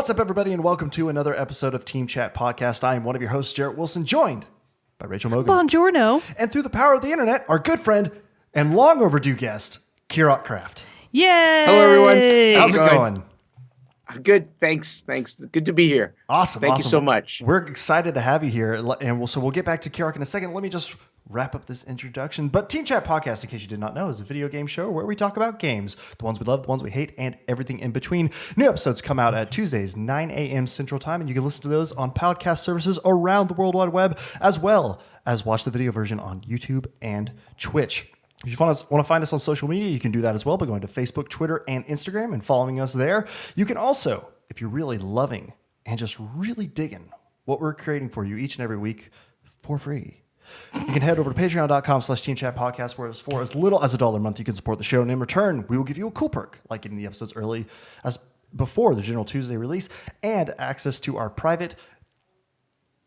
What's up, everybody, and welcome to another episode of Team Chat Podcast. I am one of your hosts, Jerrett Wilson, joined by Rachel Mogan. Buongiorno. And through the power of the internet, our good friend and long overdue guest, Kirrok Craft. Yay! Hello, everyone. How's it going? Good, thanks. Good to be here. Awesome. Thank you so much. We're excited to have you here, and we'll get back to Kirrok in a second. Let me just wrap up this introduction. But Team Chat Podcast, in case you did not know, is a video game show where we talk about games, the ones we love, the ones we hate, and everything in between. New episodes come out at Tuesdays, 9 a.m. Central Time, and you can listen to those on podcast services around the World Wide Web, as well as watch the video version on YouTube and Twitch. If you want to find us on social media, you can do that as well by going to Facebook, Twitter, and Instagram and following us there. You can also, if you're really loving and just really digging what we're creating for you each and every week for free, you can head over to patreon.com/teamchatpodcast, where for as little as $1 a month, you can support the show. And in return, we will give you a cool perk, like getting the episodes early as before the general Tuesday release, and access to our private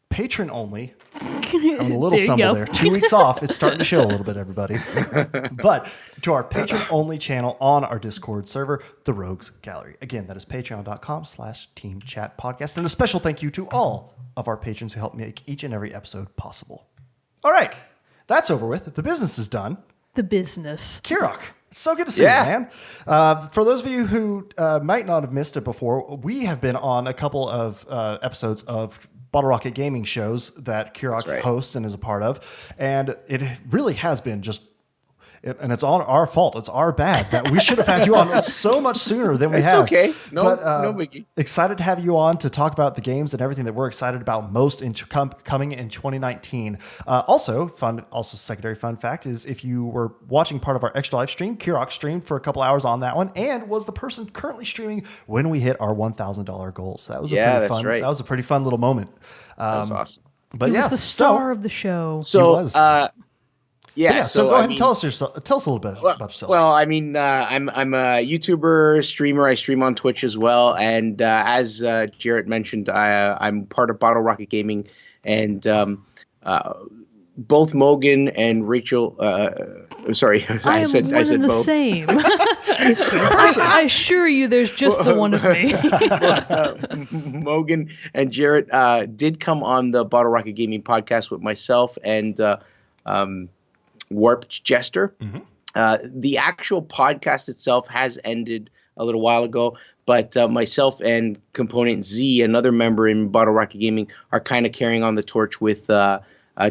Patron only. I'm a little stumble there. 2 weeks off. It's starting to show a little bit, everybody. But to our Patron only channel on our Discord server, The Rogues Gallery. Again, that is patreon.com/teamchatpodcast. And a special thank you to all of our patrons who help make each and every episode possible. All right. That's over with. The business is done. The business. Kirrok, it's so good to see you, man. For those of you who might not have missed it before, we have been on a couple of episodes of Bottle Rocket Gaming shows that Kirrok hosts and is a part of. And it really has been and it's on our fault. It's our bad that we should have had you on so much sooner than we have. It's okay. No biggie. Excited to have you on to talk about the games and everything that we're excited about most coming in 2019. Also, secondary fun fact is if you were watching part of our extra live stream, Kirrok streamed for a couple hours on that one and was the person currently streaming when we hit our $1,000 goal. So that was that was a pretty fun little moment. That was awesome. But he was the star of the show. So, so go ahead and tell us a little bit about yourself. Well, I mean, I'm a YouTuber, streamer. I stream on Twitch as well. And as Jerrett mentioned, I'm part of Bottle Rocket Gaming. And both Mogan and Rachel, I said both. Same. I assure you there's just the one of me. Mogan and Jerrett did come on the Bottle Rocket Gaming podcast with myself and Warped Jester. Mm-hmm. The actual podcast itself has ended a little while ago, but myself and Component Z, another member in Bottle Rocket Gaming, are kind of carrying on the torch with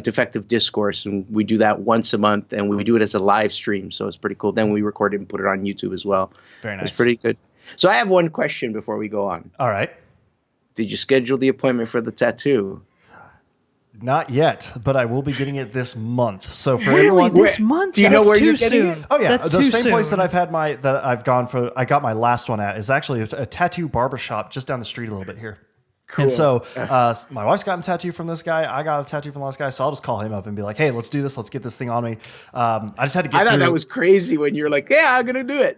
Defective Discourse, and we do that once a month, and we do it as a live stream, so it's pretty cool. Then we record it and put it on YouTube as well. Very nice. It's pretty good. So I have one question before we go on. All right. Did you schedule the appointment for the tattoo? Not yet, but I will be getting it this month. So for really, everyone, this month? Do you know where you're getting it? Oh yeah, That's the too same soon. place that I got my last one at is actually a tattoo barbershop just down the street a little bit here. Cool. And so my wife's gotten a tattoo from this guy. I got a tattoo from the last guy. So I'll just call him up and be like, hey, let's do this. Let's get this thing on me. I just had to get I thought that was crazy when you were like, yeah, I'm going to do it.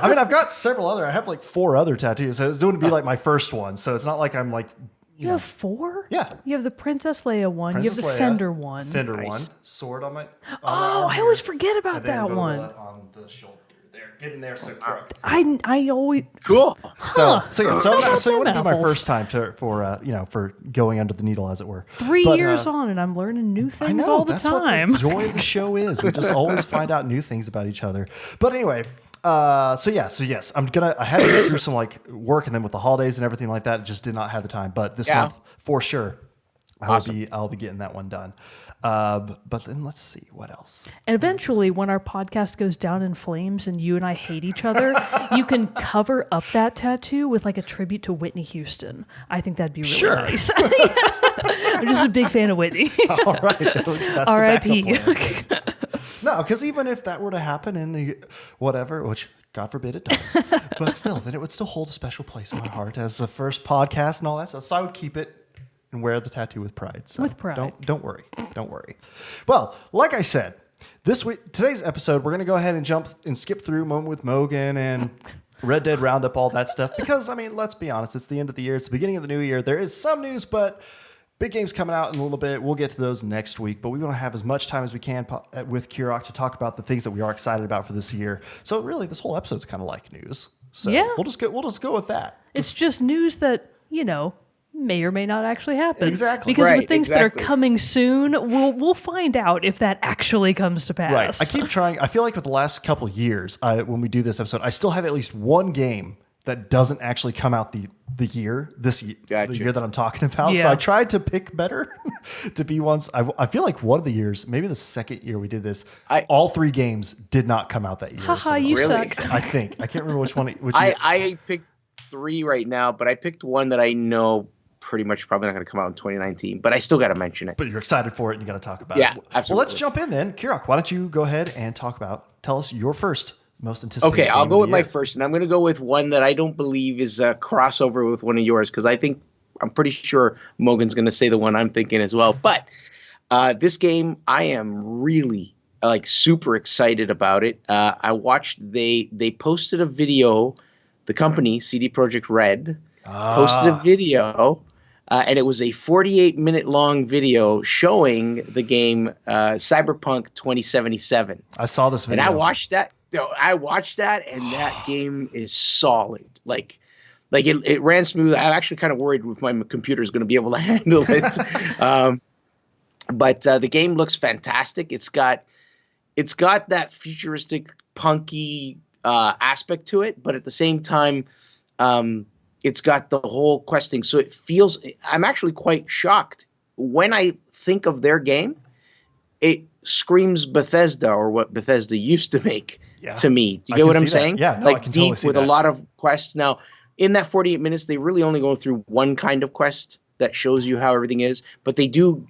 I mean, I've got I have like 4 other tattoos. So it's going to be like my first one. So it's not like I'm like, you have 4? Yeah. You have the Princess Leia one. You have the Fender one. Fender one. Sword on my I always forget about that one. On the shoulder. There, get in there, so correct. I always cool. So it wouldn't be my first time for going under the needle, as it were. 3 years on, and I'm learning new things all the time. What the joy of the show is. We just always find out new things about each other. But anyway, so yes, I had to get through some work, and then with the holidays and everything like that, just did not have the time. But this month, for sure, I'll be getting that one done. But then let's see what else. And eventually, when our podcast goes down in flames and you and I hate each other, you can cover up that tattoo with a tribute to Whitney Houston. I think that'd be really nice. I'm just a big fan of Whitney. All right, that's R.I.P. the backup plan. No, because even if that were to happen in whatever, which God forbid it does, but still, then it would still hold a special place in my heart as the first podcast and all that stuff. So I would keep it and wear the tattoo with pride. So with pride. Don't worry. Well, like I said, today's episode, we're going to go ahead and jump and skip through Moment with Mogan and Red Dead Roundup, all that stuff. Because, I mean, let's be honest, it's the end of the year. It's the beginning of the new year. There is some news, but big games coming out in a little bit. We'll get to those next week. But we want to have as much time as we can with Kirrok to talk about the things that we are excited about for this year. So really, this whole episode's kind of like news. So we'll just go with that. It's just news that may or may not actually happen. Exactly. Because Right, with things that are exactly. coming soon, we'll find out if that actually comes to pass. Right. I keep trying. I feel like with the last couple years, when we do this episode, I still have at least one game that doesn't actually come out the year Gotcha. the year that I'm talking about. So Yeah. I tried to pick better to be ones. I feel like one of the years, maybe the second year we did this, all 3 games did not come out that year. or Haha, something. you Really? suck. I think I can't remember which one. Which year. I picked 3 right now, but I picked one that I know pretty much probably not going to come out in 2019, but I still got to mention it. But you're excited for it and you got to talk about Yeah, it. Well, absolutely. let's jump in then. Kirrok, why don't you go ahead and tell us your first most anticipated Okay, I'll game go of with the my year. first, and I'm going to go with one that I don't believe is a crossover with one of yours, because I'm pretty sure Mogan's going to say the one I'm thinking as well. But this game, I am really super excited about it. I watched they posted a video. The company CD Projekt Red posted a video, and it was a 48-minute long video showing the game Cyberpunk 2077. I saw this video. And I watched that. And that game is solid. Like it ran smooth. I'm actually kind of worried if my computer is going to be able to handle it. But the game looks fantastic. It's got that futuristic, punky aspect to it, but at the same time, it's got the whole questing. So it feels. I'm actually quite shocked when I think of their game. It screams Bethesda, or what Bethesda used to make to me. Do you I get can what I'm see that. saying? Yeah, no, I like can deep totally see with that. a lot of quests. Now, in that 48 minutes, they really only go through one kind of quest that shows you how everything is, but they do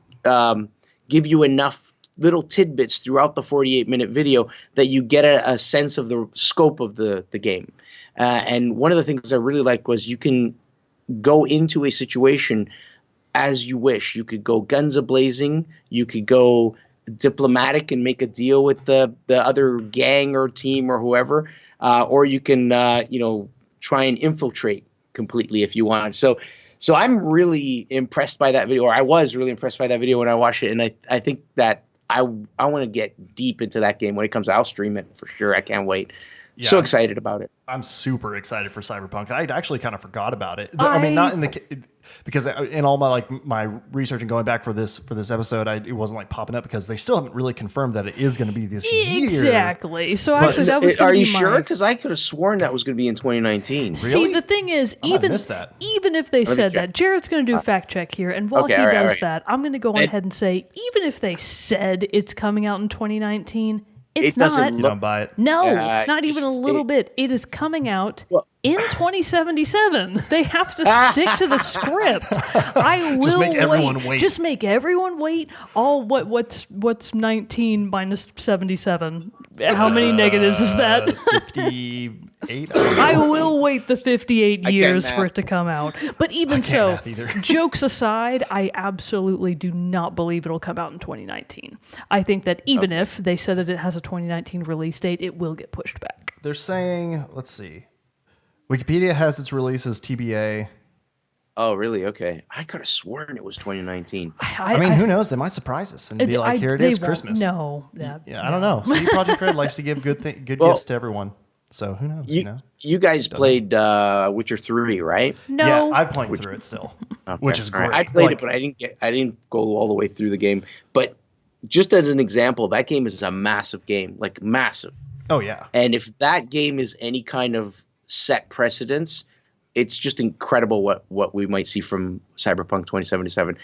give you enough little tidbits throughout the 48-minute video that you get a sense of the scope of the game. And one of the things I really liked was you can go into a situation as you wish. You could go guns a-blazing. You could go diplomatic and make a deal with the other gang or team or whoever, or you can try and infiltrate completely if you want. So I'm really impressed by that video, or I was really impressed by that video when I watched it, and I think that I want to get deep into that game when it comes out. I'll stream it for sure. I can't wait. Yeah. So excited about it. I'm super excited for Cyberpunk. I actually kind of forgot about it. I mean, not in the because in all my research and going back for this episode, it wasn't popping up because they still haven't really confirmed that it is going to be this year. Exactly. So actually, that was. Are you sure? Because I could have sworn that was going to be in 2019. See, the thing is, even if they said that, Jarrett's going to do a fact check here, and while he does that, I'm going to go on ahead and say, even if they said it's coming out in 2019. It doesn't not. You don't buy it? No, not even a little bit. It is coming out in 2077. They have to stick to the script. I will Just make everyone wait. Just make everyone wait. What's 19 minus 77? How many negatives is that? 58. I will wait the 58 years for it to come out. But even so, jokes aside, I absolutely do not believe it'll come out in 2019. I think that even if they said that it has a 2019 release date, it will get pushed back. They're saying, let's see. Wikipedia has its release as TBA. Oh, really? Okay. I could have sworn it was 2019. I mean, who knows? They might surprise us and be like, here it is, Christmas. No. Yeah, I don't know. CD Projekt Red likes to give good gifts to everyone. So who knows? You guys played Witcher 3, right? No. Yeah, I'm playing through it still, which is great. I played it, but I didn't go all the way through the game. But just as an example, that game is a massive game, like massive. Oh yeah. And if that game is any kind of set precedence, it's just incredible what we might see from Cyberpunk 2077.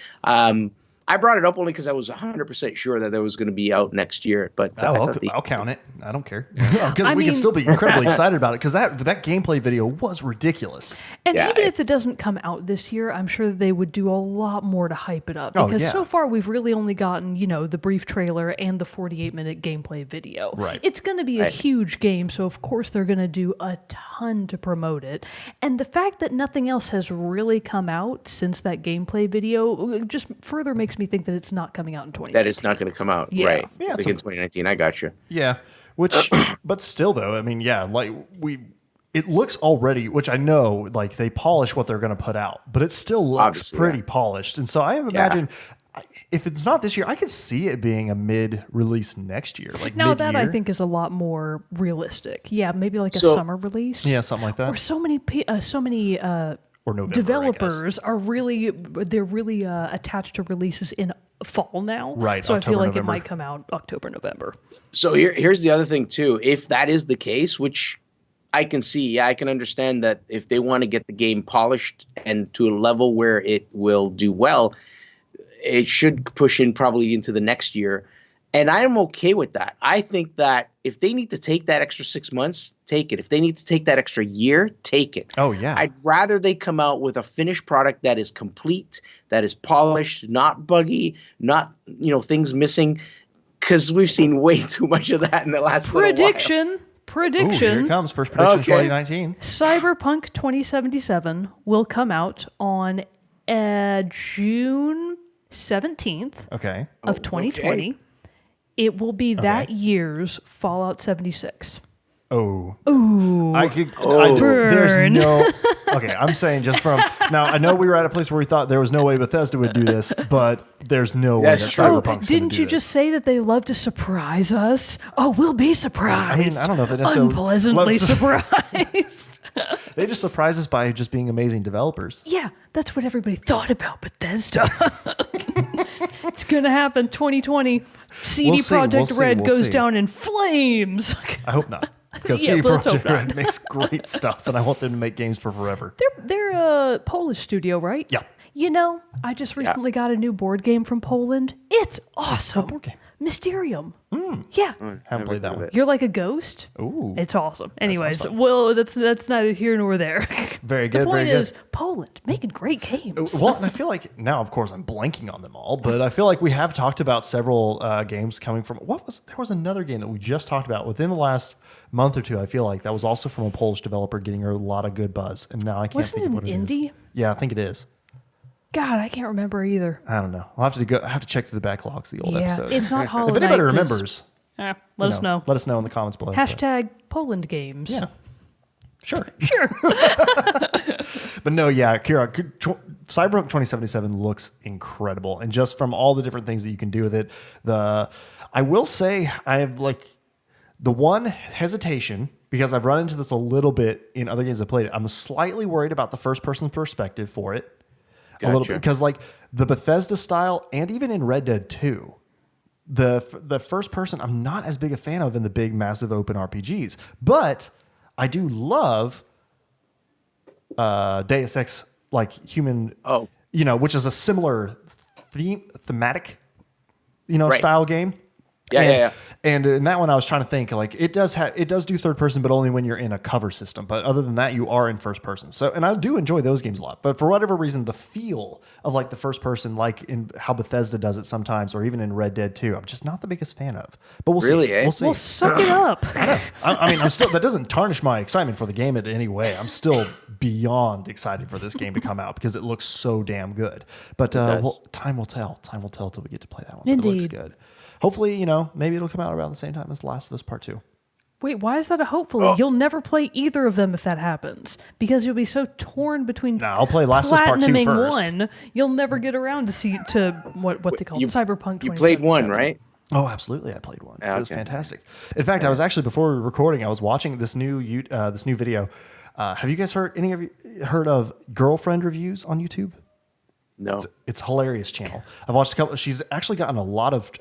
I brought it up only because I was 100% sure that was going to be out next year. But I'll count it. I don't care because we can still be incredibly excited about it because that gameplay video was ridiculous. And even if it doesn't come out this year, I'm sure they would do a lot more to hype it up because so far we've really only gotten the brief trailer and the 48-minute gameplay video. Right. It's going to be a huge game, so of course they're going to do a ton to promote it. And the fact that nothing else has really come out since that gameplay video just further makes me think that it's not coming out in 2019. That it's not going to come out, right? Yeah, like in 2019. I got you. Yeah, but still though, I mean, it looks already, which I know, they polish what they're going to put out, but it still looks Obviously, pretty polished. And so I imagine if it's not this year, I could see it being a mid-release next year. Now mid-year. that I think is a lot more realistic. Yeah, maybe a summer release. Yeah, something like that. Or so many or November. developers are really attached to releases in fall now. Right. So October, I feel like November. it might come out October, November. So here's the other thing too. If that is the case, which I can see, yeah, I can understand that if they want to get the game polished and to a level where it will do well, it should push in probably into the next year. And I'm okay with that. I think that if they need to take that extra 6 months, take it. If they need to take that extra year, take it. Oh, yeah. I'd rather they come out with a finished product that is complete, that is polished, not buggy, not, things missing, because we've seen way too much of that in the last little while. Ooh, here it comes. First prediction, Okay. 2019. Cyberpunk 2077 will come out on June 17th Okay. of 2020. It will be that year's Fallout 76. Oh. Ooh. There's burn. no. Okay, I'm saying just from now. I know we were at a place where we thought there was no way Bethesda would do this, but there's no way that That's true. Cyberpunk's Didn't you just say that they love to surprise us? Oh, we'll be surprised. I mean, I don't know if they necessarily unpleasantly surprised. They just surprise us by just being amazing developers. Yeah, that's what everybody thought about Bethesda. It's gonna happen 2020. CD We'll see, Projekt Red we'll goes see. down in flames. I hope not, because Yeah, CD let's hope Projekt not. Red makes great stuff, and I want them to make games for forever. They're a Polish studio, right? Yeah. I just recently got a new board game from Poland. It's awesome. board game? Mysterium. Yeah. Haven't played that one. You're like a ghost. Ooh. It's awesome. Anyways, fun. well, that's neither here nor there. Very good, The point very good. is, Poland making great games. Well, and I feel like now, of course, I'm blanking on them all, but I feel like we have talked about several games coming from. There was another game that we just talked about within the last month or two. I feel like that was also from a Polish developer getting a lot of good buzz, and now I can't Wasn't think of it what an it is. indie? Yeah, I think it is. God, I can't remember either. I don't know. I'll have to check through the backlogs, the old Yeah, episodes. it's not Hollow if anybody Knight, 'cause- remembers, let us know. Let us know in the comments below. Hashtag Poland games. Yeah. Sure. Sure. But no, yeah, Kirrok, Cyberpunk 2077 looks incredible. And just from all the different things that you can do with it, I will say I have the one hesitation, because I've run into this a little bit in other games I've played. I'm slightly worried about the first person perspective for it. A little bit, because the Bethesda style, and even in Red Dead 2, the first person I'm not as big a fan of in the big massive open RPGs, but I do love Deus Ex, human, which is a similar thematic, Right. style game. Yeah. And in that one, I was trying to think, it does do third person, but only when you're in a cover system. But other than that, you are in first person. So, and I do enjoy those games a lot. But for whatever reason, the feel of the first person, in how Bethesda does it sometimes, or even in Red Dead 2, I'm just not the biggest fan of. But we'll Really, see. eh? We'll see. Well, suck it up. I'm still. That doesn't tarnish my excitement for the game in any way. I'm still beyond excited for this game to come out because it looks so damn good. But time will tell. Time will tell till we get to play that one. But it looks Indeed. good. Hopefully, maybe it'll come out around the same time as Last of Us Part 2. Wait, why is that a hopefully? You'll never play either of them if that happens, because you'll be so torn between. No, I'll play Last of Us Part 2 platinuming first. one. You'll never get around to what they call Cyberpunk. You played one, right? Oh, absolutely! I played one. It was Okay. fantastic. In fact, I was actually, before we were recording, I was watching this new video. Have you guys heard of girlfriend reviews on YouTube? No. It's a hilarious channel. I've watched a couple. She's actually gotten a lot of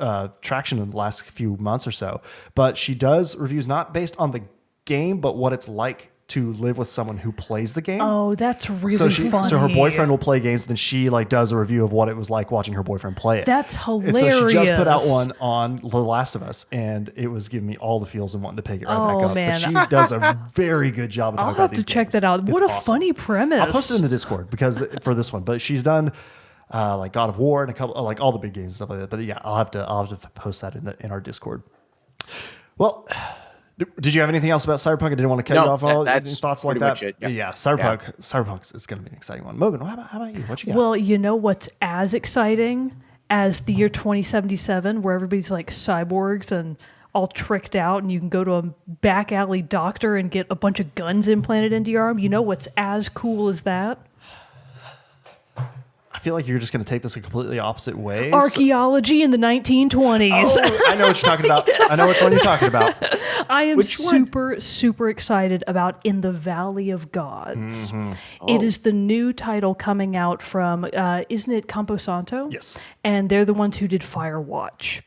traction in the last few months or so. But she does reviews not based on the game, but what it's like to live with someone who plays the game. Oh, that's really funny. So her boyfriend will play games, then she does a review of what it was like watching her boyfriend play it. That's And so she just put out hilarious. one on The Last of Us, and it was giving me all the feels and wanting to pick it right back Oh, up. man. But she does a very good job of I'll talking about have to these check games. that out. It's What a awesome. funny premise. I'll post it in the Discord for this one. But she's done God of War and a couple all the big games and stuff like that. But yeah, I'll have to post that in our Discord. Well, did you have anything else about Cyberpunk? I didn't want to cut you off. All any thoughts like pretty that? much it, yeah. Cyberpunk is going to be an exciting one. Mogan, how about you? What you got? Well, you know what's as exciting as the year 2077, where everybody's like cyborgs and all tricked out, and you can go to a back alley doctor and get a bunch of guns implanted into your arm. You know what's as cool as that? I feel like you're just going to take this a completely opposite way. Archaeology in the 1920s. Oh, I know what you're talking about. I know which one you're talking about. I am Which one? super excited about In the Valley of Gods. Mm-hmm. It is the new title coming out from, isn't it Camposanto? Yes. And they're the ones who did Firewatch.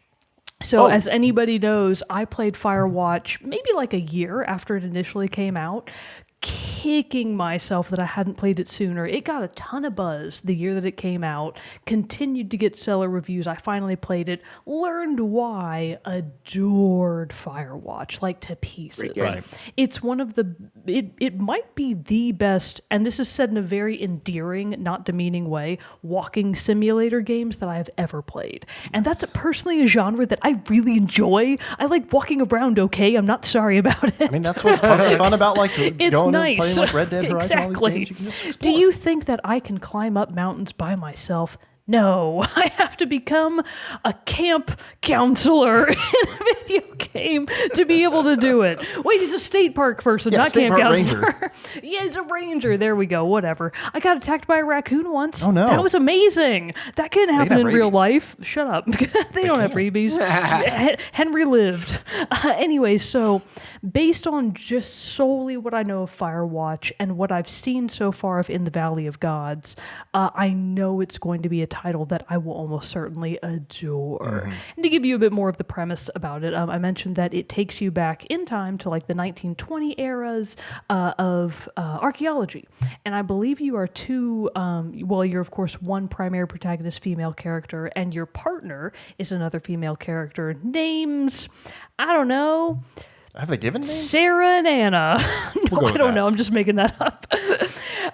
So as anybody knows, I played Firewatch maybe like a year after it initially came out, kicking myself that I hadn't played it sooner. It got a ton of buzz the year that it came out, continued to get stellar reviews. I finally played it, learned why, adored Firewatch like to pieces. Right. It's one of the, it might be the best, and this is said in a very endearing, not demeaning way, walking simulator games that I have ever played. And that's personally a genre that I really enjoy. I like walking around, okay? I'm not sorry about it. I mean, that's what's part of the fun about like It's going nice. and playing like Red Dead Horizon. All Exactly. these games you can just Do explore. you think that I can climb up mountains by myself? No, I have to become a camp counselor in a video game to be able to do it. Wait, he's a state park person, Yeah, not state camp park counselor. Yeah, he's a ranger. There we go. Whatever. I got attacked by a raccoon once. Oh, no. That was amazing. That can happen have in real rabies. life. Shut up. They don't have rabies. Henry lived. Anyway, so based on just solely what I know of Firewatch and what I've seen so far of In the Valley of Gods, I know it's going to be a title that I will almost certainly adore. And to give you a bit more of the premise about it, I mentioned that it takes you back in time to like the 1920 eras of archaeology. And I believe you are two, you're of course one primary protagonist female character, and your partner is another female character. Names, I don't know, Have they given names? Sarah and Anna. We'll go I with don't that. know. I'm just making that up.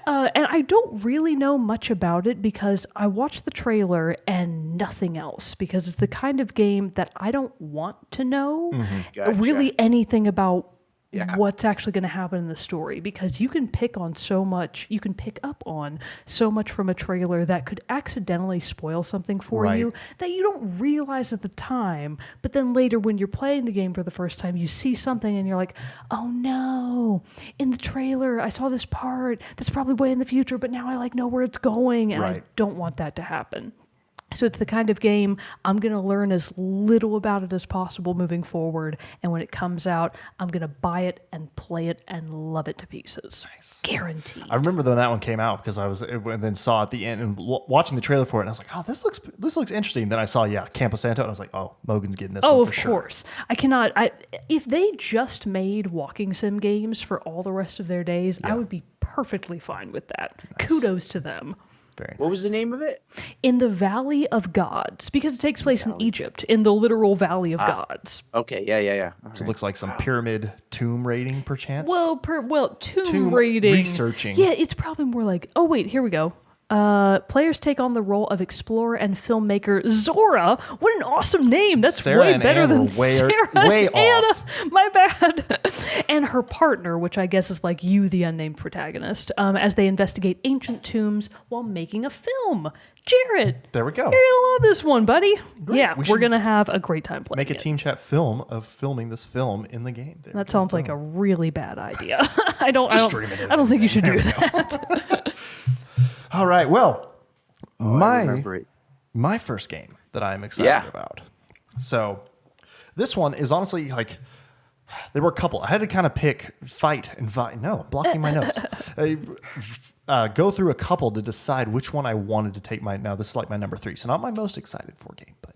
And I don't really know much about it because I watched the trailer and nothing else, because it's the kind of game that I don't want to know Gotcha. really anything about Yeah. what's actually going to happen in the story, because you can pick on so much, you can pick up on so much from a trailer that could accidentally spoil something for Right. you that you don't realize at the time, but then later when you're playing the game for the first time, you see something and you're like, oh no, in the trailer I saw this part that's probably way in the future, but now I like know where it's going, and I Right. don't want that to happen. So it's the kind of game I'm going to learn as little about it as possible moving forward. And when it comes out, I'm going to buy it and play it and love it to pieces. Nice. Guaranteed. I remember when that one came out because and then saw at the end and watching the trailer for it, and I was like, oh, this looks interesting. Then I saw Camposanto, and I was like, oh, Mogan's getting this. Oh, one of for sure. course. If they just made walking sim games for all the rest of their days, I would be perfectly fine with that. Kudos to them. Very What was the name of it? In the Valley of Gods, because it takes place in Egypt, in the literal Valley of Gods. Okay, yeah. All So it right. looks like some pyramid tomb raiding, perchance. Well, tomb Tomb raiding. researching. Yeah, it's probably more like, oh wait, here we go. Players take on the role of explorer and filmmaker Zora. What an awesome name! That's Sarah way and better Anna than were way Sarah and Anna. off. My bad. And her partner, which I guess is like you, the unnamed protagonist, as they investigate ancient tombs while making a film. Jarrett, There we go. you're gonna love this one, buddy. Yeah, We we're should gonna have a great time playing Make a it. team chat film of filming this film in the game. There we That go. sounds like a really bad idea. I don't stream it in I don't think you should there do we that. All right. Well, I remember it. my first game that I'm excited Yeah. about. So this one is honestly like, there were a couple. I had to kind of pick fight and fight. No, I'm blocking my notes. Go through a couple to decide which one I wanted to take now this is like my number 3. So not my most excited for game, but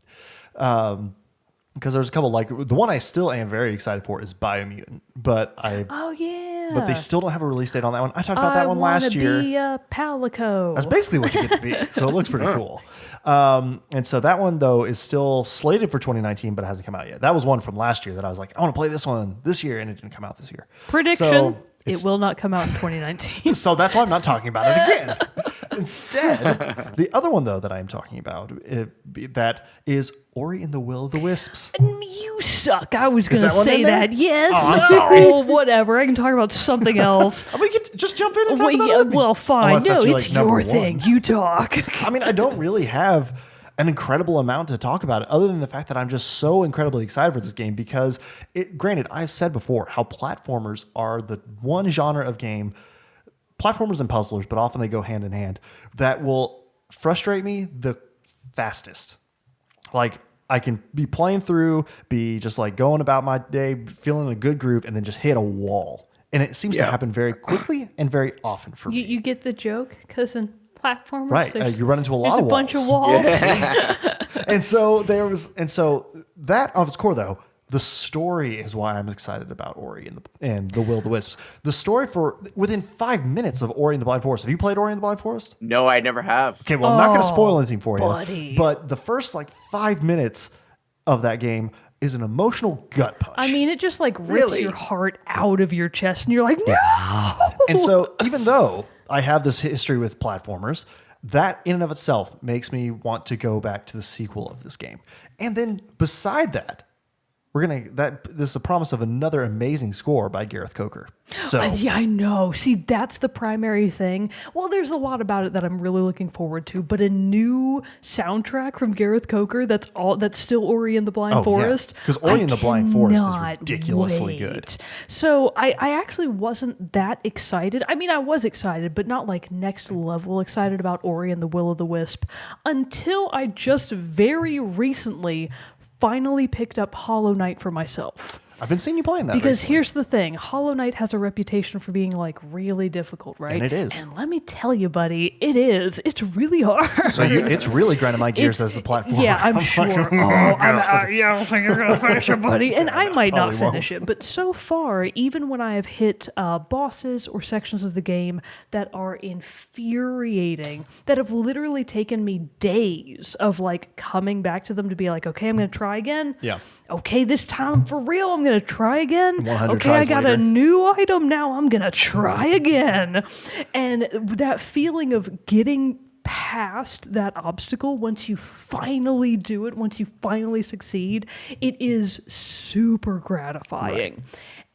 because there's a couple, like the one I still am very excited for is Biomutant, but Oh yeah. they still don't have a release date on that one. I talked about that one last year. Be a Palico. That's basically what you get to be. So it looks pretty cool. And so that one, though, is still slated for 2019, but it hasn't come out yet. That was one from last year that I was like, I want to play this one this year, and it didn't come out this year. Prediction: So it will not come out in 2019. So that's why I'm not talking about it again. Instead, the other one, though, that I am talking about, that is Ori and the Will of the Wisps. You suck. I was going to that one say in there? that. Yes. Oh, I'm sorry. Oh, whatever. I can talk about something else. We could just jump in and talk Well, about yeah, it. with me. well, fine. Unless No, that's it's like, number your thing. one. You talk. I mean, I don't really have an incredible amount to talk about it other than the fact that I'm just so incredibly excited for this game because granted, I've said before how platformers are the one genre of game, platformers and puzzlers, but often they go hand in hand, that will frustrate me the fastest. Like I can be playing through, be just like going about my day, feeling a good groove, and then just hit a wall. And it seems to happen very quickly and very often for me. You get the joke? Because in platformers, right? You run into a lot of walls. There's a bunch of walls. And so that of its core, though, the story is why I'm excited about Ori and the Will of the Wisps. The story for within 5 minutes of Ori and the Blind Forest. Have you played Ori and the Blind Forest? No, I never have. Okay, well, I'm not going to spoil anything for buddy. you. But the first 5 minutes of that game is an emotional gut punch. I mean, it just rips your heart out of your chest, and you're like, no. And so, even though I have this history with platformers, that in and of itself makes me want to go back to the sequel of this game. And then, beside that, this is a promise of another amazing score by Gareth Coker. So yeah, I know. See, that's the primary thing. Well, there's a lot about it that I'm really looking forward to, but a new soundtrack from Gareth Coker that's still Ori and the Blind Forest. Because Ori and the Blind Forest is ridiculously good. So I actually wasn't that excited. I mean, I was excited, but not next level excited about Ori and the Will of the Wisp until I just very recently finally picked up Hollow Knight for myself. I've been seeing you playing that because recently. Here's the thing. Hollow Knight has a reputation for being really difficult, right? And it is. And let me tell you, buddy, it is. It's really hard. So it's really grinding my gears as the platform. Yeah, I'm sure. I don't think you're going to finish it, buddy. And I might not finish it. But so far, even when I have hit bosses or sections of the game that are infuriating, that have literally taken me days of coming back to them to be okay, I'm going to try again. Yeah. Okay, this time for real, I'm going to try again. 100 okay, I tries got later. a new item now. I'm going to try again. And that feeling of getting past that obstacle, once you finally do it, once you finally succeed, it is super gratifying. Right.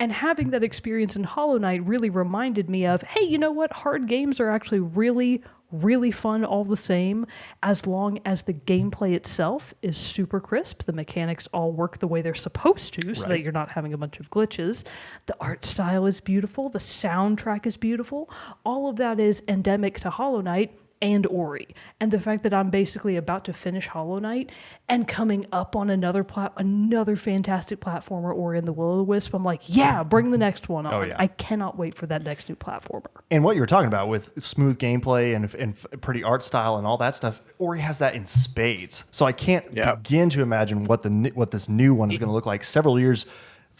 And having that experience in Hollow Knight really reminded me of, hey, you know what? Hard games are actually really fun all the same, as long as the gameplay itself is super crisp. The mechanics all work the way they're supposed to, so that you're not having a bunch of glitches. The art style is beautiful. The soundtrack is beautiful. All of that is endemic to Hollow Knight and Ori. And the fact that I'm basically about to finish Hollow Knight and coming up on another fantastic platformer, Ori and the Will of the Wisp, I'm like, yeah, bring the next one on. Oh, yeah. I cannot wait for that next new platformer. And what you were talking about with smooth gameplay and pretty art style and all that stuff, Ori has that in spades. So I can't begin to imagine what this new one is going to look like several years,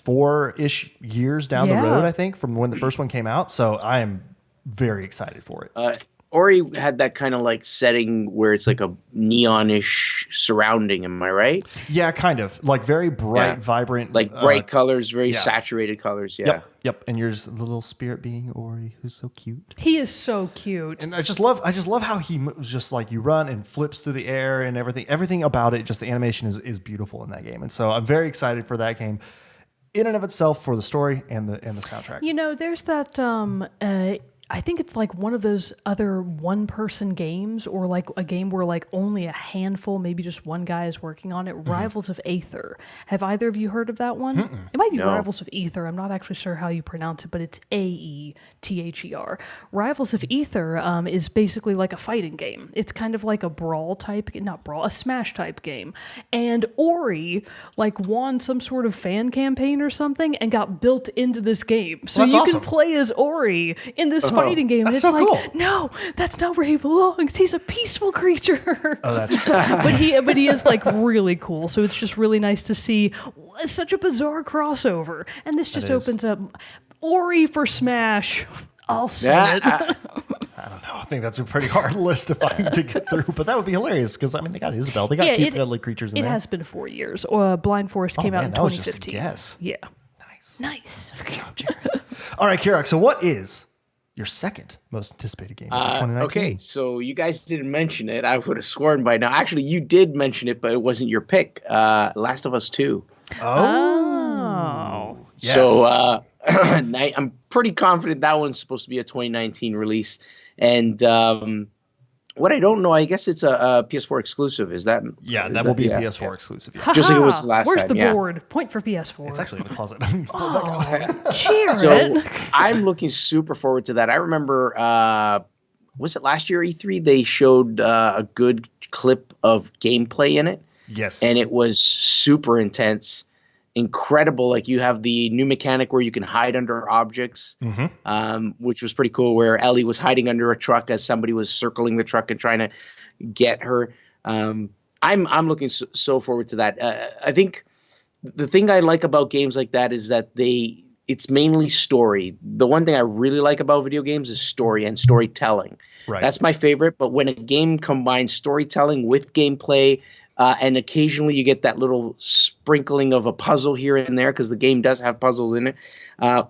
4-ish years down the road, I think, from when the first one came out. So I am very excited for it. Ori had that kind of setting where it's a neonish surrounding. Am I right? Yeah, kind of very bright, vibrant, bright colors, very saturated colors. Yeah. Yep. And you're just the little spirit being Ori, who's so cute. He is so cute. And I just love how he moves, just you run and flips through the air and everything. Everything about it, just the animation is beautiful in that game. And so I'm very excited for that game, in and of itself, for the story and the soundtrack. There's that. I think it's one of those other one-person games, or a game where only a handful, maybe just one guy is working on it. Mm-hmm. Rivals of Aether. Have either of you heard of that one? Mm-mm. It might be Rivals of Aether. I'm not actually sure how you pronounce it, but it's Aether. Rivals of Aether is basically a fighting game. It's kind of a brawl type, a smash type game. And Ori won some sort of fan campaign or something and got built into this game. So you can play as Ori in this fighting game. That's and it's cool. No, that's not where he belongs. He's a peaceful creature. Oh, that's cool. but he is really cool. So it's just really nice to see such a bizarre crossover. And this just opens up Ori for Smash. I'll say it. I don't know. I think that's a pretty hard list to get through, but that would be hilarious because they got Isabel. They got cute cuddly creatures in there. It has been 4 years. Blind Forest came out in 2015. That was just a guess. Yeah. Nice. All right, Kirrok. So what is your second most anticipated game of 2019? Okay, so you guys didn't mention it. I would have sworn by now. Actually, you did mention it, but it wasn't your pick. Last of Us 2. Oh. Yes. So I'm pretty confident that one's supposed to be a 2019 release. And what I don't know, I guess it's a PS4 exclusive. Is that? Yeah, that will be a PS4 exclusive. Yeah. Just like it was last Where's time. the board? Point for PS4. It's actually in the closet. Jerrett. So I'm looking super forward to that. I remember, was it last year E3? They showed a good clip of gameplay in it. Yes. And it was super intense, incredible. Like you have the new mechanic where you can hide under objects, which was pretty cool, where Ellie was hiding under a truck as somebody was circling the truck and trying to get her. I'm looking so forward to that. I think the thing I like about games like that is that it's mainly story. The one thing I really like about video games is story and storytelling. Right. That's my favorite. But when a game combines storytelling with gameplay, and occasionally you get that little sprinkling of a puzzle here and there, because the game does have puzzles in it,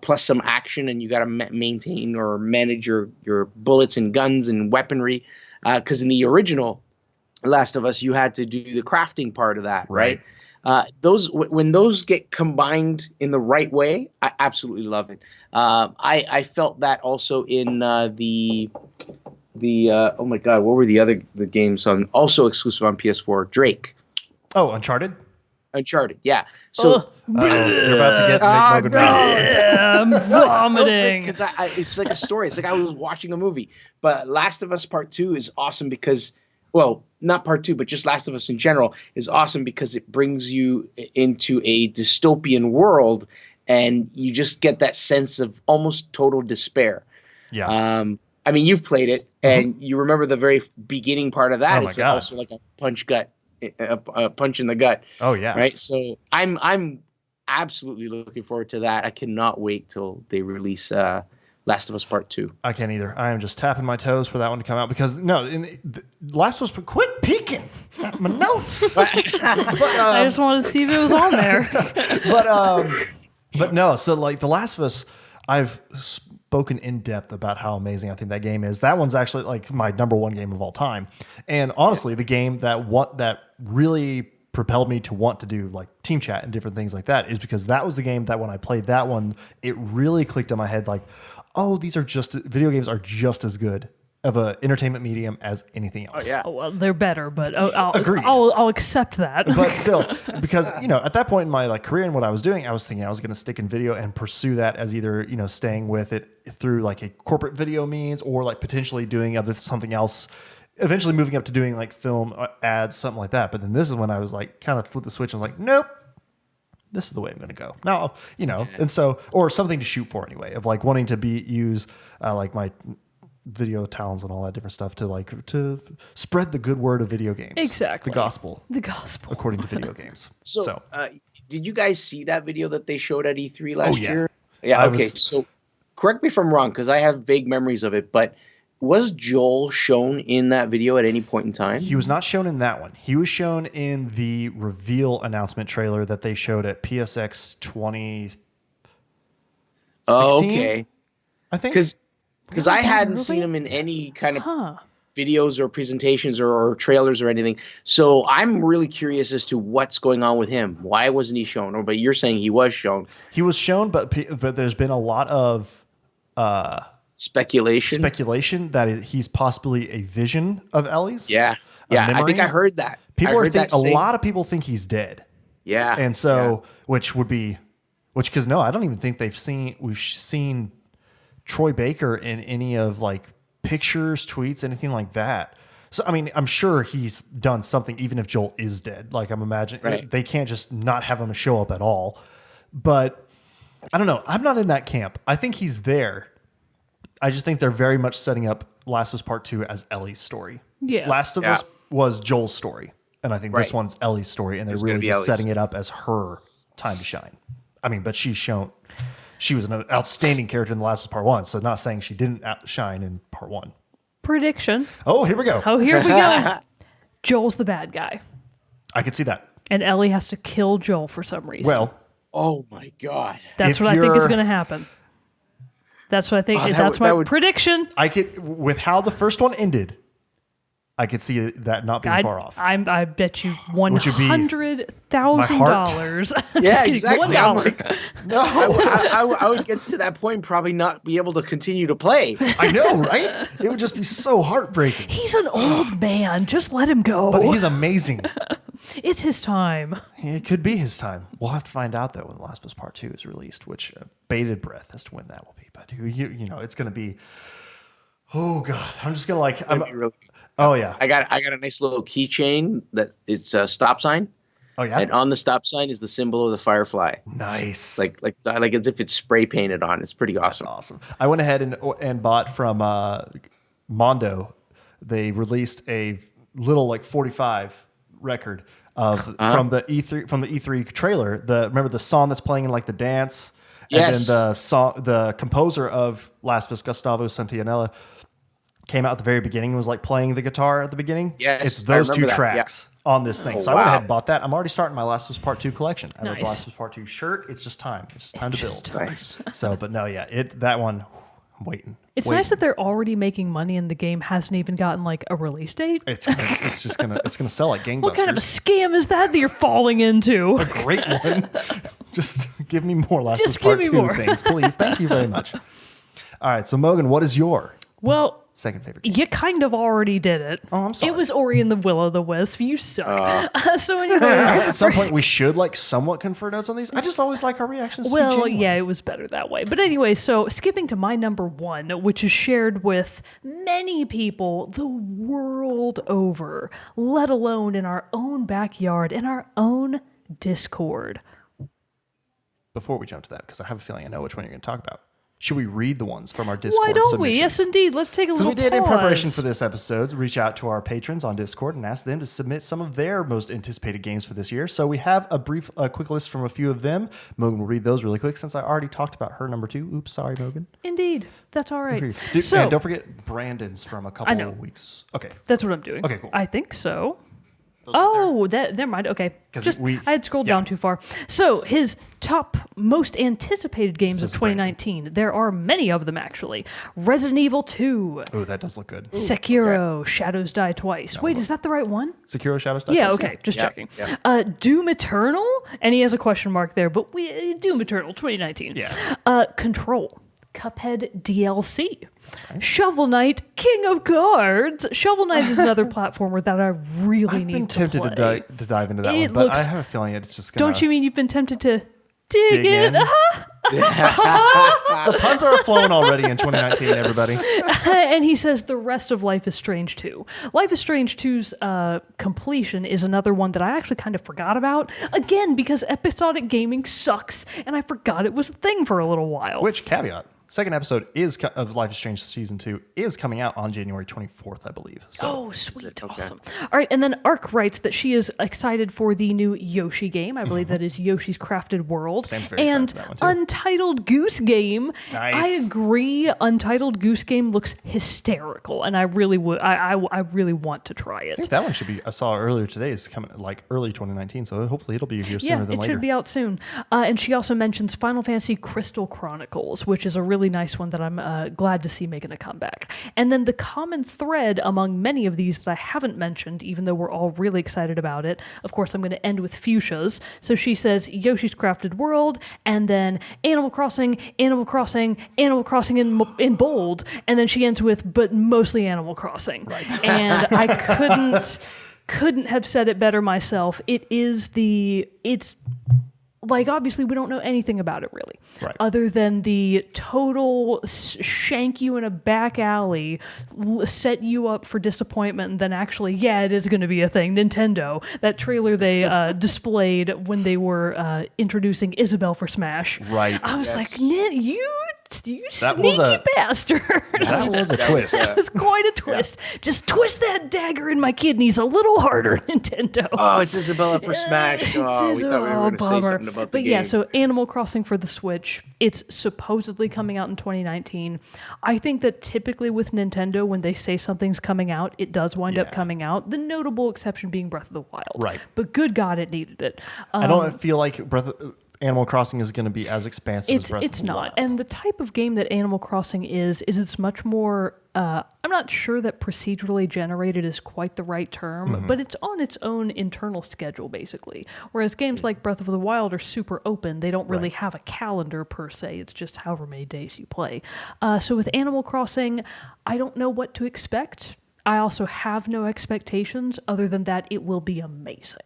plus some action, and you got to maintain or manage your bullets and guns and weaponry. Because in the original Last of Us, you had to do the crafting part of that, right? When those get combined in the right way, I absolutely love it. I felt that also in the oh my god, what were the games on also exclusive on PS4? Drake. Oh, Uncharted, yeah. So you're about to get Mogan I'm vomiting. Because it's like a story. It's like I was watching a movie. But Last of Us Part 2 is awesome because, well, not Part 2, but just Last of Us in general is awesome because it brings you into a dystopian world, and you just get that sense of almost total despair. Yeah. I mean, you've played it, and you remember the very beginning part of that. It's also like a punch in the gut. Oh yeah. Right. So I'm absolutely looking forward to that. I cannot wait till they release Last of Us Part 2. I can't either. I am just tapping my toes for that one to come out because Last of Us. Quit peeking at my notes. I just wanted to see if it was on there. But no. So like The Last of Us, I've spoken in depth about how amazing I think that game is. That one's actually like my number one game of all time. And honestly, the game that really propelled me to want to do like team chat and different things like that is because that was the game that when I played that one, it really clicked in my head like, oh, video games are just as good of an entertainment medium as anything else. Oh yeah. Oh, well, they're better, but Agreed. I'll accept that. But still, because at that point in my career and what I was doing, I was thinking I was going to stick in video and pursue that as either staying with it through like a corporate video means or like potentially doing something else. Eventually moving up to doing like film ads, something like that. But then this is when I was like kind of flipped the switch and was like, nope, this is the way I'm going to go. Now, and so, or something to shoot for anyway, of like wanting to use like my video talents and all that different stuff to spread the good word of video games. Exactly. The gospel. According to video games. So did you guys see that video that they showed at E3 last year? Yeah. Okay. So correct me if I'm wrong, because I have vague memories of it, but was Joel shown in that video at any point in time? He was not shown in that one. He was shown in the reveal announcement trailer that they showed at PSX 2016. Oh, okay. I think. Because I hadn't seen him in any kind of videos or presentations or trailers or anything. So I'm really curious as to what's going on with him. Why wasn't he shown? But you're saying he was shown. He was shown, but there's been a lot of speculation that he's possibly a vision of Ellie's. Yeah. I think I heard that. A lot of people think he's dead. Yeah. And so, because no, I don't even think we've seen Troy Baker in any of like pictures, tweets, anything like that. So, I mean, I'm sure he's done something, even if Joel is dead. Like I'm imagining they can't just not have him show up at all. But I don't know. I'm not in that camp. I think he's there. I just think they're very much setting up Last of Us Part 2 as Ellie's story. Yeah. Last of Us was Joel's story. And I think this one's Ellie's story. And they're really just setting it up as her time to shine. I mean, but she was an outstanding character in The Last of Us Part 1. So not saying she didn't shine in Part 1. Prediction. Oh, here we go. Joel's the bad guy. I could see that. And Ellie has to kill Joel for some reason. Well. Oh, my God. That's what I think is going to happen. That's what I think. That's my prediction. With how the first one ended, I could see that not being far off. I bet you $100,000. Yeah, exactly. $1. No, I would get to that point and probably not be able to continue to play. I know, right? It would just be so heartbreaking. He's an old man. Just let him go. But he's amazing. It's his time. It could be his time. We'll have to find out though when The Last of Us Part 2 is released, which bated breath as to when that will be. But it's going to be Oh God, I'm just gonna like. That'd be really- Oh yeah. I got a nice little keychain that it's a stop sign, Oh yeah. and on the stop sign is the symbol of the firefly, Nice. like as if it's spray painted on. It's pretty awesome. That's awesome. I went ahead and bought from Mondo. They released a little like 45 record of from the E3 trailer. Remember the song that's playing in like the dance, Yes. and then the composer of Last of Us, Gustavo Santaolalla, came out at the very beginning and was like playing the guitar at the beginning. Yes, It's I those two remember that, tracks on this thing. Oh, So I went wow. ahead and bought that. I'm already starting my Last of Us Part 2 collection. I have a Nice. Last of Us Part 2 shirt. It's just time. It's just time to build. Nice. So, but no, yeah, that one, I'm waiting. It's nice that they're already making money and the game hasn't even gotten like a release date. It's gonna sell like gangbusters. What kind of a scam is that you're falling into? Great one. Just give me more Last of Us Just Part give me 2 more. things, please. Thank you very much. All right, so Mogan, what is your Well, second favorite game? you kind of already did it. Oh, I'm sorry. It was Ori and the Will o' the Wisp. You suck. So I anyways, guess at some point we should like somewhat confer notes on these. I just always like our reactions to be well, genuine. yeah, it was better that way. But anyway, so skipping to my number one, which is shared with many people the world over, let alone in our own backyard, in our own Discord. Before we jump to that, because I have a feeling I know which one you're going to talk about. Should we read the ones from our Discord Why don't we? submissions? Yes, indeed. Let's take a Because little we did in preparation pause. for this episode, reach out to our patrons on Discord and ask them to submit some of their most anticipated games for this year. So we have a quick list from a few of them. Mogan will read those really quick since I already talked about her number 2. Oops, sorry, Mogan. Indeed. That's all right. And don't forget Brandon's from a couple know. of weeks. Okay. That's what I'm doing. Okay, cool. I think so. Oh, never mind. Okay. 'Cause Just we- I had scrolled yeah. down too far. So his top most anticipated games of This is Brandon. 2019. There are many of them actually. Resident Evil 2, Oh, that does look good. Sekiro, Shadows Die Twice. Wait, is that the right one? Sekiro Shadows Die Yeah, Twice? okay, just Yeah, checking. yeah. Doom Eternal, and he has a question mark there, but Doom Eternal 2019. Yeah. Control, Cuphead DLC, Shovel Knight, King of Cards. Shovel Knight is another platformer that I really I've need been to tempted play. to dive into that It one, but looks- I have a feeling it's just going to... Don't you mean you've been tempted to dig in? in? The puns are flowing already in 2019, everybody. And he says the rest of Life is Strange 2. Life is Strange 2's completion is another one that I actually kind of forgot about. Again, because episodic gaming sucks, and I forgot it was a thing for a little while. Which, caveat, second episode of Life is Strange Season 2 is coming out on January 24th, I believe. So, Oh, sweet. Awesome. All right. And then Ark writes that she is excited for the new Yoshi game. I believe that is Yoshi's Crafted World. Sam's very excited and for that one, too. Untitled Goose Game. Nice. I agree. Untitled Goose Game looks hysterical. And I really would. I really want to try it. I think that one should be, I saw earlier today, is coming like early 2019, so hopefully it'll be here sooner Yeah, than it later. should be out soon. And she also mentions Final Fantasy Crystal Chronicles, which is a really nice one that I'm glad to see making a comeback. And then the common thread among many of these that I haven't mentioned, even though we're all really excited about it, of course, I'm going to end with Fuchsia's. So she says Yoshi's Crafted World, and then Animal Crossing, Animal Crossing, Animal Crossing in bold, and then she ends with, but mostly Animal Crossing. Right. And I couldn't have said it better myself. It's like, obviously, we don't know anything about it, really. Right. Other than the total shank you in a back alley, set you up for disappointment, and then actually, yeah, it is going to be a thing. Nintendo, that trailer they displayed when they were introducing Isabelle for Smash. Right. I was like, you That was sneaky bastard. That was a twist. It's quite a twist. Just twist that dagger in my kidneys a little harder, Nintendo. Oh, it's Isabella for Smash. Oh, we thought we were going to say bummer. something about the But game. yeah, so Animal Crossing for the Switch, it's supposedly coming out in 2019. I think that typically with Nintendo, when they say something's coming out, it does wind up Yeah. coming out. The notable exception being Breath of the Wild. Right. But good God, it needed it. I don't feel like Animal Crossing is going to be as expansive as Breath It's of the not. Wild. And the type of game that Animal Crossing is it's much more, I'm not sure that procedurally generated is quite the right term, but it's on its own internal schedule, basically. Whereas games like Breath of the Wild are super open. They don't really have a calendar per se. It's just however many days you play. So with Animal Crossing, I don't know what to expect. I also have no expectations other than that it will be amazing.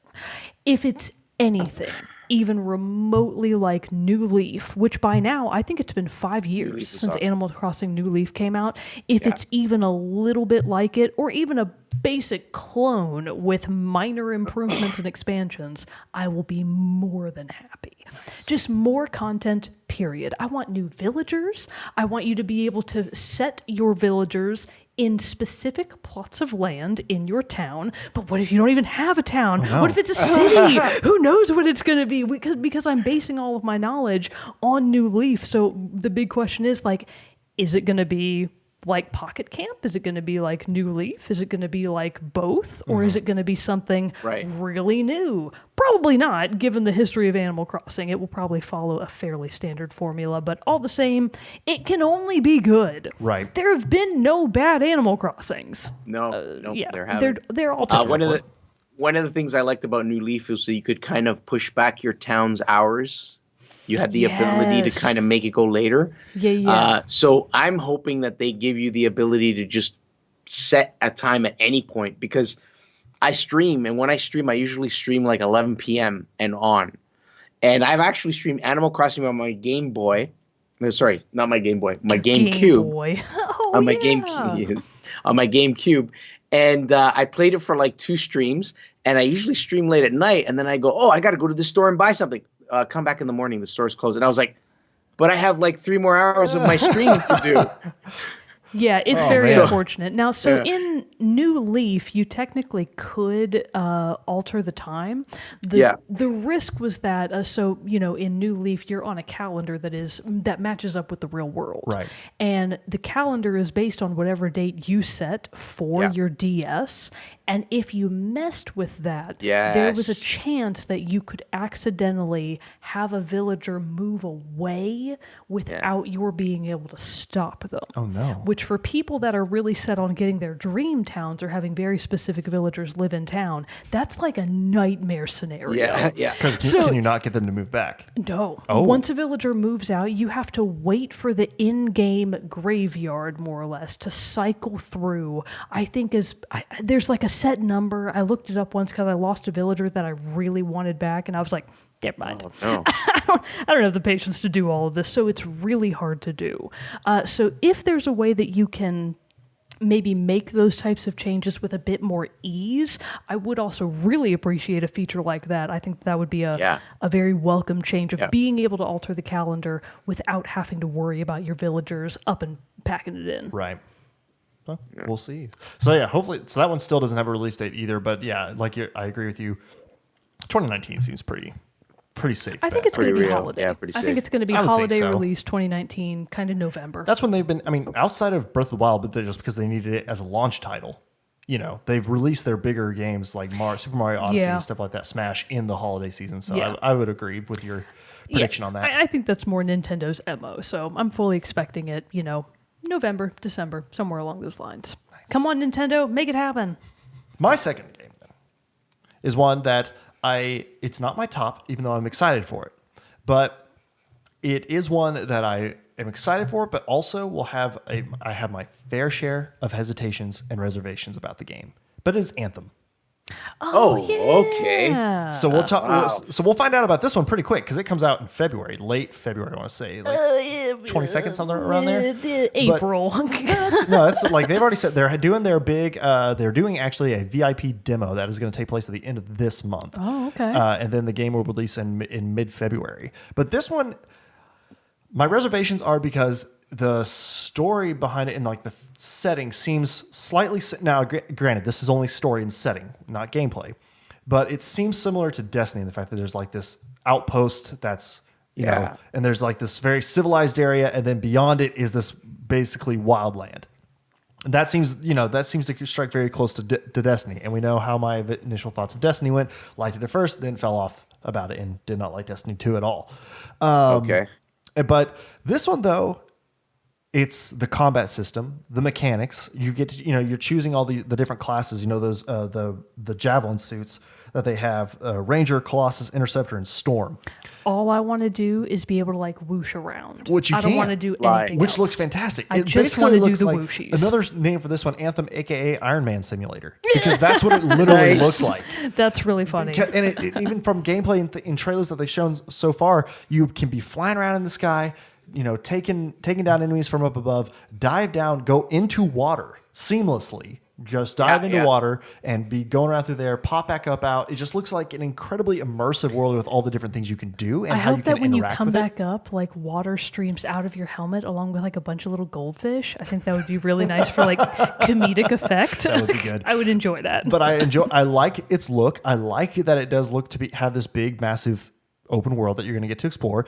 If it's anything even remotely like New Leaf, which by now I think it's been 5 years since awesome. Animal Crossing New Leaf came out, if it's even a little bit like it, or even a basic clone with minor improvements and expansions, I will be more than happy. Just more content, period. I want new villagers. I want you to be able to set your villagers in specific plots of land in your town. But what if you don't even have a town? Oh, no. What if it's a city? Who knows what it's going to be? Because I'm basing all of my knowledge on New Leaf. So the big question is, like, is it going to be like Pocket Camp? Is it going to be like New Leaf? Is it going to be like both? Or is it going to be something really new? Probably not, given the history of Animal Crossing. It will probably follow a fairly standard formula, but all the same, it can only be good. Right. There have been no bad Animal Crossings. No, Yeah, there haven't. they're all One of the things I liked about New Leaf is that you could kind of push back your town's hours. You had the ability to kind of make it go later. Yeah. So I'm hoping that they give you the ability to just set a time at any point, because I stream, and when I stream, I usually stream like 11 p.m. and on. And I've actually streamed Animal Crossing on my Game Boy. No, sorry, not my Game Boy. My GameCube. On my GameCube. And I played it for like 2 streams. And I usually stream late at night. And then I go, oh, I got to go to the store and buy something. Come back in the morning, the store's closed. And I was like, but I have like 3 more hours of my stream to do. Yeah, it's very unfortunate. Now, so in New Leaf, you technically could alter the time. The risk was that, in New Leaf, you're on a calendar that matches up with the real world. Right. And the calendar is based on whatever date you set for your DS. And if you messed with that, there was a chance that you could accidentally have a villager move away without your being able to stop them. Oh, no. Which for people that are really set on getting their dream towns or having very specific villagers live in town, that's like a nightmare scenario. Yeah. Because can you not get them to move back? No. Oh. Once a villager moves out, you have to wait for the in-game graveyard, more or less, to cycle through. I think there's like a set number. I looked it up once because I lost a villager that I really wanted back, and I was like, never mind. Oh, no. I don't have the patience to do all of this, so it's really hard to do. So if there's a way that you can maybe make those types of changes with a bit more ease, I would also really appreciate a feature like that. I think that would be a very welcome change of being able to alter the calendar without having to worry about your villagers up and packing it in. Right. Well, we'll see. So hopefully, that one still doesn't have a release date either. But I agree with you. 2019 seems pretty safe. I think it's going to be holiday. Yeah, pretty safe. I think it's going to be holiday release 2019, kind of November. That's when they've been. I mean, outside of Breath of the Wild, but just because they needed it as a launch title. They've released their bigger games like Super Mario Odyssey, stuff like that, Smash in the holiday season. So I would agree with your prediction on that. I think that's more Nintendo's MO. So I'm fully expecting it, November, December, somewhere along those lines. Nice. Come on, Nintendo, make it happen. My second game, then, is one that it's not my top, even though I'm excited for it. But it is one that I am excited for, but also I have my fair share of hesitations and reservations about the game. But it is Anthem. Okay. So we'll talk. Wow. So we'll find out about this one pretty quick because it comes out in February, late February. I want to say like 22nd, something around there. April. It's like they've already said they're doing their big. They're doing actually a VIP demo that is going to take place at the end of this month. Oh, okay. And then the game will release in mid-February. But this one, my reservations are because the story behind it and like the setting seems slightly now. Granted, this is only story and setting, not gameplay, but it seems similar to Destiny in the fact that there's like this outpost that's you know, and there's like this very civilized area, and then beyond it is this basically wild land. And that seems to strike very close to Destiny, and we know how my initial thoughts of Destiny went. Liked it at first, then fell off about it, and did not like Destiny 2 at all. But this one though. It's the combat system, the mechanics. You get to, you're choosing all the different classes. Those the javelin suits. that they have Ranger, Colossus, Interceptor, and Storm. All I want to do is be able to like whoosh around. Which you I don't can. want to do Right. anything Which else. looks fantastic. I It just basically want to do looks the like whooshies. another name for this one, Anthem, aka Iron Man Simulator, because that's what it literally Nice. looks like. That's really funny. And it, even from gameplay in trailers that they've shown so far, you can be flying around in the sky, taking down enemies from up above, dive down, go into water seamlessly. Just dive into water and be going around through there, pop back up out. It just looks like an incredibly immersive world with all the different things you can do and I how you hope can that when you interact come with back up, like water streams out of your helmet along with like a bunch of little goldfish. I think that would be really nice for like comedic effect. That would be good. I would enjoy that. But I like its look. I like that it does look to have this big, massive open world that you're going to get to explore.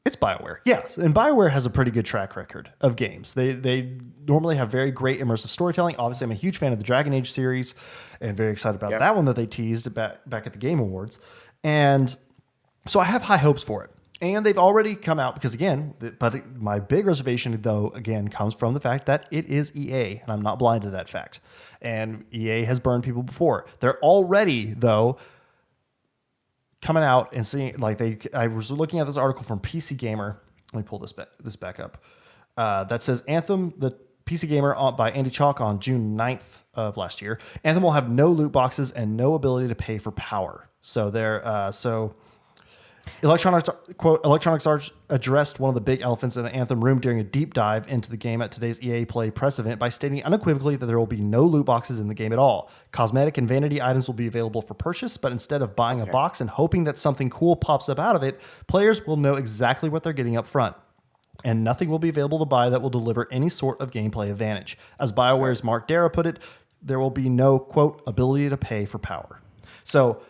It's BioWare. Yeah, and BioWare has a pretty good track record of games. They normally have very great immersive storytelling. Obviously, I'm a huge fan of the Dragon Age series and very excited about that one that they teased back at the Game Awards. And so I have high hopes for it. And they've already come out because, again, but my big reservation, though, again, comes from the fact that it is EA, and I'm not blind to that fact. And EA has burned people before. They're already, though, coming out and seeing, I was looking at this article from PC Gamer. Let me pull this back up. That says Anthem, the PC Gamer by Andy Chalk on June 9th of last year. Anthem will have no loot boxes and no ability to pay for power. So Electronic Arts addressed one of the big elephants in the Anthem room during a deep dive into the game at today's EA Play press event by stating unequivocally that there will be no loot boxes in the game at all. Cosmetic and vanity items will be available for purchase, but instead of buying a box and hoping that something cool pops up out of it, players will know exactly what they're getting up front. And nothing will be available to buy that will deliver any sort of gameplay advantage. As BioWare's Mark Dara put it, there will be no, quote, ability to pay for power. So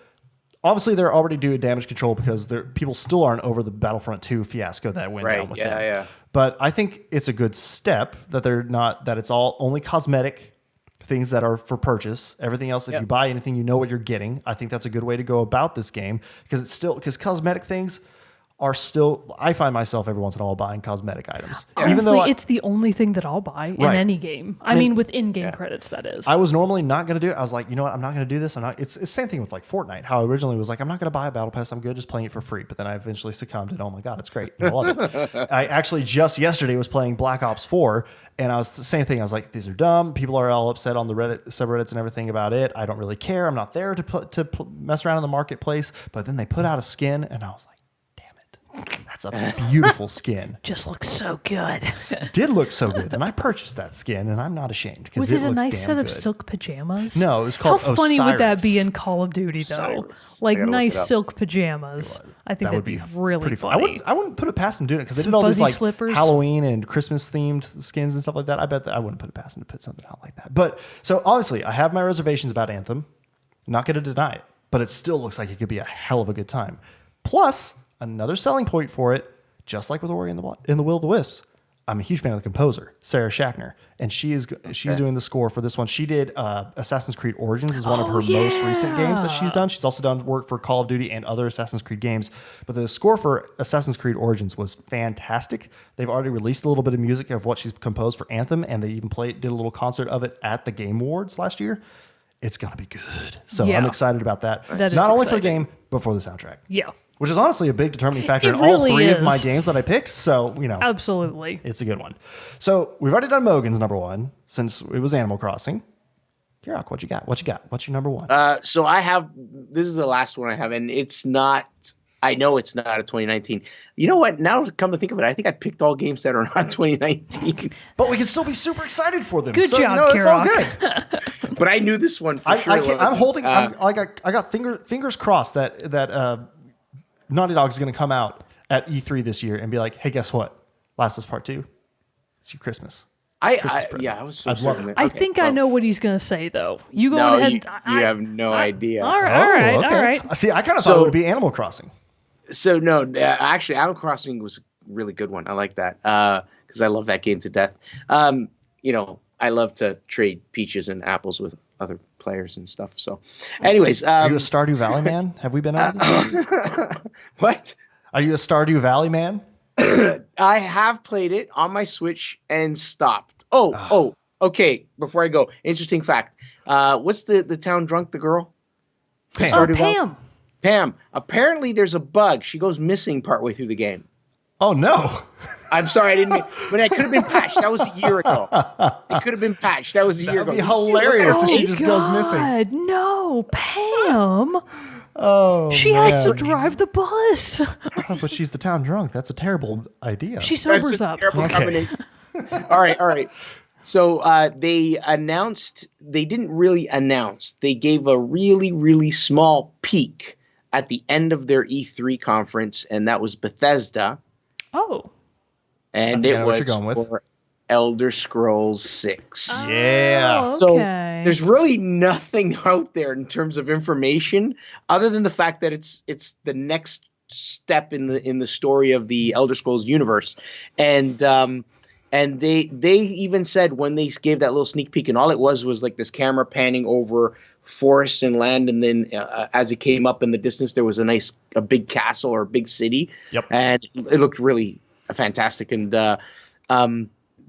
obviously, they're already doing damage control because people still aren't over the Battlefront 2 fiasco that went down with them. Yeah. But I think it's a good step that that it's all only cosmetic things that are for purchase. Everything else, if you buy anything, you know what you're getting. I think that's a good way to go about this game because cosmetic things are still, I find myself every once in a while buying cosmetic items. Honestly, it's the only thing that I'll buy in any game. I mean, with in-game credits, that is. I was normally not going to do it. I was like, you know what? I'm not going to do this. It's the same thing with like Fortnite. How I originally was like, I'm not going to buy a battle pass. I'm good just playing it for free. But then I eventually succumbed and oh my God, it's great. I love it. I actually just yesterday was playing Black Ops 4 and I was the same thing. I was like, these are dumb. People are all upset on the Reddit subreddits and everything about it. I don't really care. I'm not there to mess around in the marketplace. But then they put out a skin and I was like, that's a beautiful skin. Just looks so good. Did look so good, and I purchased that skin, and I'm not ashamed because Was it a looks nice damn set of good. silk pajamas? No, it was called How funny would that be Osiris. in Call of Duty, though? Osiris. Like I gotta look nice it up. silk pajamas. I think that'd be really pretty funny. I wouldn't put it past them doing it because they Some did all these fuzzy like slippers. Halloween and Christmas themed skins and stuff like that. I bet that I wouldn't put it past them to put something out like that. But so obviously, I have my reservations about Anthem. Not going to deny it, but it still looks like it could be a hell of a good time. Plus, another selling point for it. Just like with Ori in the Will of the Wisps, I'm a huge fan of the composer, Sarah Schachner, and she's doing the score for this one. She did Assassin's Creed Origins is one of her most recent games that she's done. She's also done work for Call of Duty and other Assassin's Creed games. But the score for Assassin's Creed Origins was fantastic. They've already released a little bit of music of what she's composed for Anthem, and they even did a little concert of it at the Game Awards last year. It's going to be good. So I'm excited about that. Not only for the game, but for the soundtrack. Yeah. Which is honestly a big determining factor It in all really three of my is. games that I picked. So, Absolutely. it's a good one. So we've already done Mogan's number one since it was Animal Crossing. Kirrok, what you got? What's your number one? So this is the last one I have, and it's not, I know it's not a 2019. You know what? Now come to think of it, I think I picked all games that are not 2019. But we can still be super excited for them. Good so, job, it's all Kirrok. good. But I knew this one for sure. I'm holding. I got fingers crossed that Naughty Dog is going to come out at E3 this year and be like, hey, guess what? Last of Us Part 2. It's your Christmas. I was so I'd love certain it. that- I okay, think I well, know what he's going to say, though. You go No, ahead. you have no idea. All right. okay. All right. See, I kind of thought it would be Animal Crossing. So no, actually, Animal Crossing was a really good one. I like that because I love that game to death. I love to trade peaches and apples with other players and stuff. So, anyways, Are you a Stardew Valley man? Have we been out of this? what? Are you a Stardew Valley man? I have played it on my Switch and stopped. Oh, Okay, before I go, interesting fact. What's the town drunk, the girl? Pam. Pam. Apparently there's a bug. She goes missing partway through the game. Oh, no. I'm sorry, I didn't mean, but it could have been patched. That was a year ago. It could have been patched. That was a year ago. That'd be hilarious if she just goes missing. No, Pam. Oh, She has to drive the bus. Oh, but she's the town drunk. That's a terrible idea. She That's sobers a up. terrible combination. All right. So they didn't really announce. They gave a really, really small peek at the end of their E3 conference, and that was Bethesda. Oh. And it was for Elder Scrolls 6. Yeah. Oh, So okay. there's really nothing out there in terms of information other than the fact that it's the next step in the story of the Elder Scrolls universe. And they even said when they gave that little sneak peek, and all it was like this camera panning over forest and land, and then as it came up in the distance, there was a big castle or a big city. Yep. And it looked really fantastic. And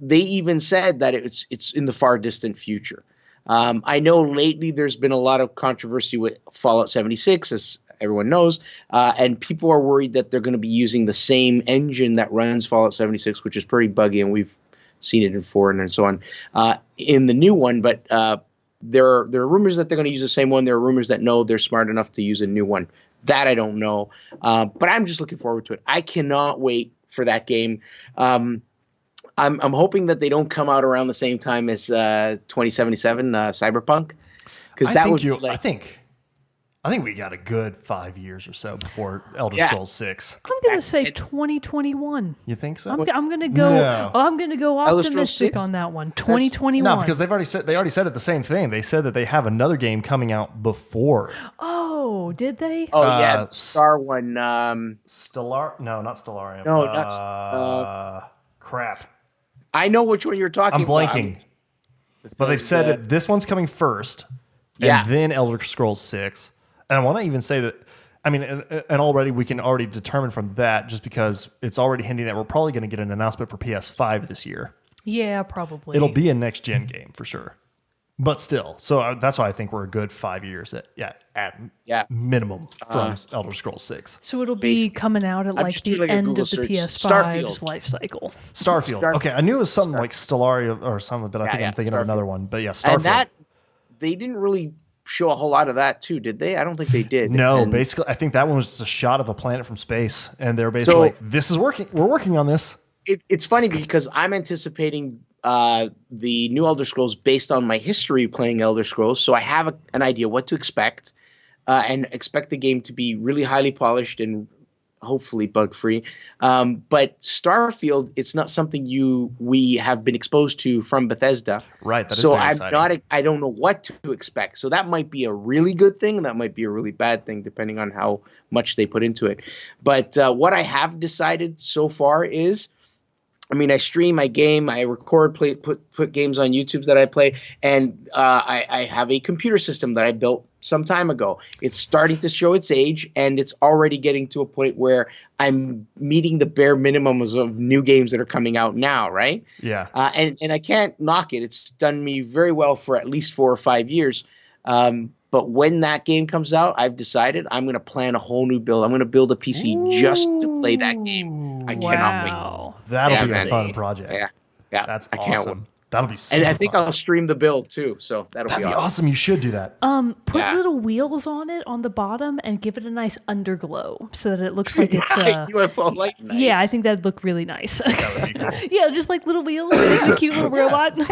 they even said that it's in the far distant future. I know lately there's been a lot of controversy with Fallout 76, as everyone knows, and people are worried that they're going to be using the same engine that runs Fallout 76, which is pretty buggy, and we've seen it in 4 and so on, in the new one. But there are rumors that they're going to use the same one. There are rumors that no, they're smart enough to use a new one. That I don't know, but I'm just looking forward to it. I cannot wait for that game. I'm hoping that they don't come out around the same time as 2077 Cyberpunk, because that would I think we got a good 5 years or so before Elder Scrolls 6. I'm gonna say 2021. You think so? I'm gonna go. No. I'm gonna go Elder Scrolls optimistic 6? on that one. 2021. No, because they already said it the same thing. They said that they have another game coming out before. Oh, did they? Oh yeah, the Star one. Stellar? No, not Stellarium. No, not. Crap. I know which one you're talking I'm blanking. about. But they've said that this one's coming first, and then Elder Scrolls 6. And I want to even say that, I mean, and already we can already determine from that, just because it's already hinting that we're probably going to get an announcement for PS5 this year. Yeah, probably. It'll be a next gen game for sure, but still. So that's why I think we're a good 5 years at minimum from Elder Scrolls 6. So it'll be coming out at like the end of the PS5's life cycle. Starfield. Okay, I knew it was something like Stellaria or something, but I think I'm thinking of another one. But yeah, Starfield. And that they didn't really show a whole lot of that too, did they? I don't think they did. No, basically, I think that one was just a shot of a planet from space, and they're basically like, "This is working. We're working on this." It's funny because I'm anticipating the new Elder Scrolls based on my history playing Elder Scrolls, so I have an idea what to expect, and expect the game to be really highly polished and hopefully bug free. But Starfield, it's not something we have been exposed to from Bethesda, right? That is so very exciting. I don't know what to expect. So that might be a really good thing, and that might be a really bad thing, depending on how much they put into it. But what I have decided so far is, I mean, I stream, I game, I record, put games on YouTube that I play, and I have a computer system that I built some time ago. It's starting to show its age, and it's already getting to a point where I'm meeting the bare minimums of new games that are coming out now, right? Yeah. And I can't knock it. It's done me very well for at least 4 or 5 years. But when that game comes out, I've decided I'm going to plan a whole new build. I'm going to build a PC just to play that game. I cannot wait. That'll be a fun project. Yeah. That's I awesome. can't wait. That'll be super And I think fun. I'll stream the build too, so that'd be awesome. You should do that. Put little wheels on it on the bottom and give it a nice underglow so that it looks like it's UFO light. Nice. Yeah, I think that'd look really nice. That would be cool. Yeah, just like little wheels, a cute little robot. Dude,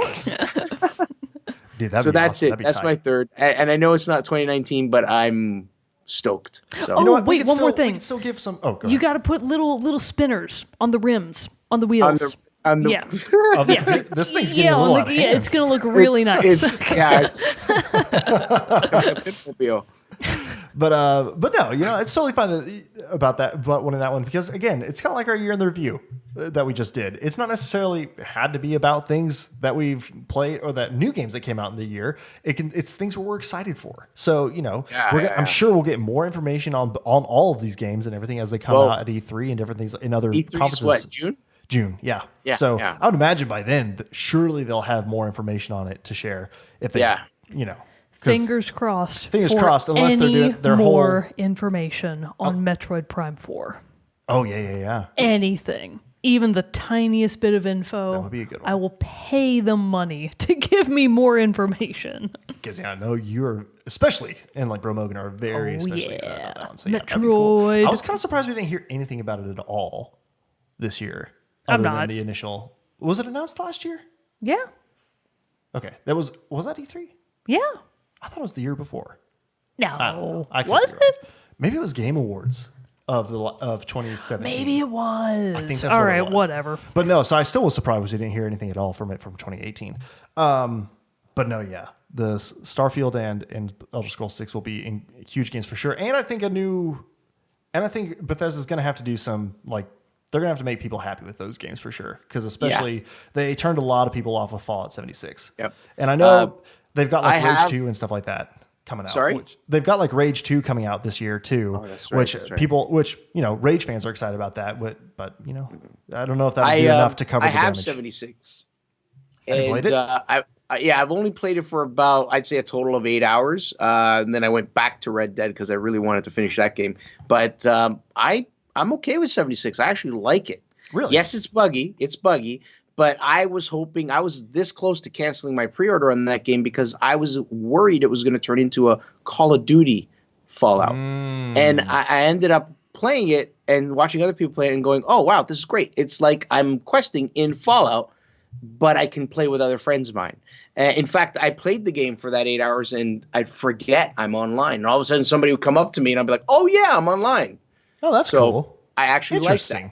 so that's awesome. it. That's my third. And I know it's not 2019, but I'm stoked. So. Oh, wait, one more thing. We can still give some. Oh, go You ahead. got to put little spinners on the rims, on the wheels. Yeah. This thing's getting a little out of hand. It's gonna look really nice. It's Pitmobile. But no, it's totally fine about that. But one of that one, because again, it's kind of like our year in the review that we just did. It's not necessarily had to be about things that we've played or that new games that came out in the year. It's things we're excited for. So I'm sure we'll get more information on all of these games and everything as they come out at E3 and different things in other E3 conferences. is what, June? June, yeah. Yeah, So yeah. I would imagine by then, surely they'll have more information on it to share. If they, you know, 'cause Fingers crossed. Fingers for crossed, unless they're doing their more whole information on Metroid Prime 4. Oh yeah. Anything, even the tiniest bit of info, That would be a good one. I will pay them money to give me more information. Because I know you're, especially and like Bro Mogan are very especially excited about that one. So yeah, that'd be Metroid. cool. I was kind of surprised we didn't hear anything about it at all this year. I'm Other not. than the initial. Was it announced last year? Yeah. Okay, was that E3? Yeah. I thought it was the year before. No. I could Was be wrong. it? Maybe it was Game Awards of 2017. Maybe it was. I think that's all what right, it was. whatever. But no, so I still was surprised we didn't hear anything at all from it from 2018. But no, yeah, the Starfield and Elder Scrolls 6 will be huge games for sure. And I think Bethesda's going to have to do some like. They're going to have to make people happy with those games for sure. Because especially they turned a lot of people off with Fallout 76. Yep. And I know they've got like Rage 2 and stuff like that coming out. Sorry? They've got like Rage 2 coming out this year too. Oh, that's right, that's right. Which, you know, Rage fans are excited about that. But you know, I don't know if that'll be enough to cover the damage. I have 76. Have you played it? I've only played it for about, I'd say a total of 8 hours. And then I went back to Red Dead because I really wanted to finish that game. But I'm okay with 76. I actually like it. Really? Yes, it's buggy. But I was hoping, I was this close to canceling my pre-order on that game because I was worried it was going to turn into a Call of Duty Fallout. And I ended up playing it and watching other people play it and going, oh, wow, this is great. It's like I'm questing in Fallout, but I can play with other friends of mine. In fact, I played the game for that 8 hours and I'd forget I'm online. And all of a sudden somebody would come up to me and I'd be like, oh, yeah, I'm online. Oh, that's cool. I actually like that. Interesting.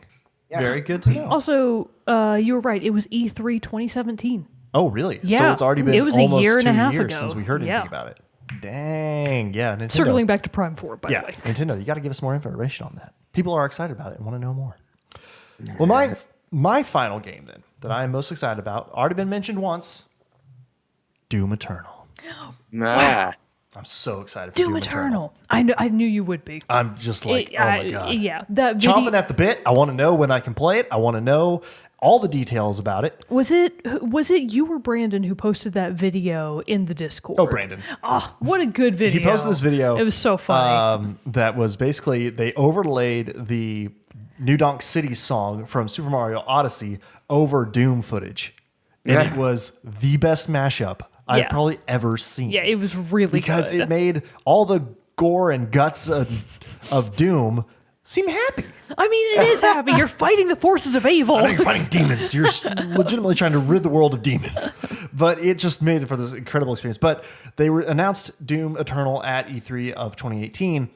Yeah. Very good to know. Also, you were right. It was E3 2017. Oh, really? Yeah. So it's already been It was a almost year and a 2 half years ago. since we heard anything Yeah. about it. Dang. Yeah, Nintendo. Circling back to Prime 4, by the way. Nintendo, you got to give us more information on that. People are excited about it and want to know more. Well, my final game then that I am most excited about, already been mentioned once, Doom Eternal. Nah. I'm so excited for Doom Eternal. I knew you would be. I'm just like, oh my God. Yeah. That video, Chomping at the bit. I want to know when I can play it. I want to know all the details about it. was it you or Brandon who posted that video in the Discord? Oh, Brandon. Oh, what a good video. He posted this video. It was so funny. That was basically, they overlaid the New Donk City song from Super Mario Odyssey over Doom footage. And it was the best mashup I've probably ever seen. Yeah, it was really because good. it made all the gore and guts of Doom seem happy. I mean, it is happy. You're fighting the forces of evil. I know you're fighting demons. You're legitimately trying to rid the world of demons. But it just made it for this incredible experience. But they announced Doom Eternal at E3 of 2018.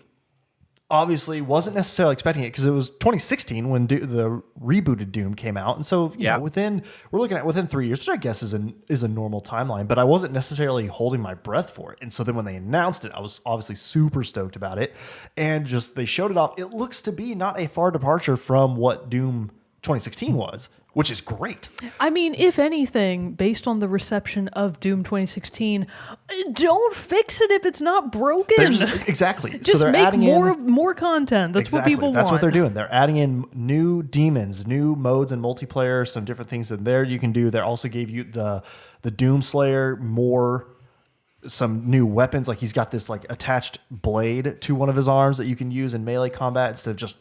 Obviously, wasn't necessarily expecting it because it was 2016 when the rebooted Doom came out, and so you know, we're looking at within 3 years, which I guess is a normal timeline. But I wasn't necessarily holding my breath for it, and so then when they announced it, I was obviously super stoked about it, and just they showed it off. It looks to be not a far departure from what Doom 2016 was, which is great. I mean, if anything, based on the reception of Doom 2016, don't fix it if it's not broken. Exactly. Just so they're make adding more content. That's what people want. That's what they're doing. They're adding in new demons, new modes and multiplayer, some different things in there you can do. They also gave you the Doom Slayer some new weapons. Like he's got this like attached blade to one of his arms that you can use in melee combat instead of just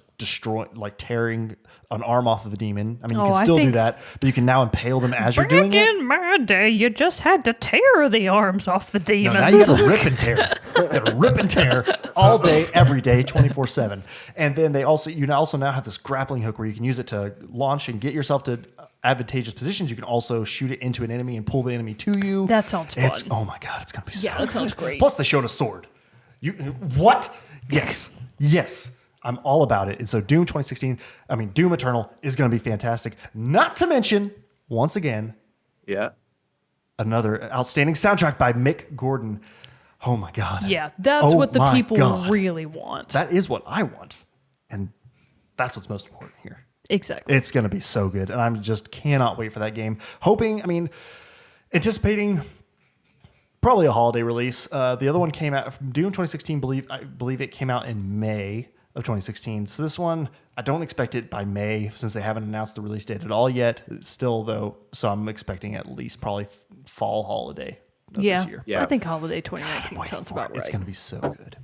tearing an arm off of a demon. I mean, you can still do that, but you can now impale them as you're doing it. Back in my day, you just had to tear the arms off the demons. No, now you got to rip and tear. You got to rip and tear all day, every day, 24/7. And then you also now have this grappling hook where you can use it to launch and get yourself to advantageous positions. You can also shoot it into an enemy and pull the enemy to you. That sounds fun. Oh my God, it's gonna be so good. Yeah, that sounds great. Plus, they showed a sword. What? Yes. I'm all about it. And so Doom Eternal is going to be fantastic. Not to mention, once again, another outstanding soundtrack by Mick Gordon. Oh my God. Yeah, that's what the people really want. That is what I want. And that's what's most important here. Exactly. It's going to be so good. And I just cannot wait for that game. Anticipating probably a holiday release. The other one came out, Doom 2016, I believe it came out in May. of 2016. So this one, I don't expect it by May since they haven't announced the release date at all yet. It's still, though, so I'm expecting at least probably fall holiday of this year. I think holiday 2019 sounds about right. It's going to be so good.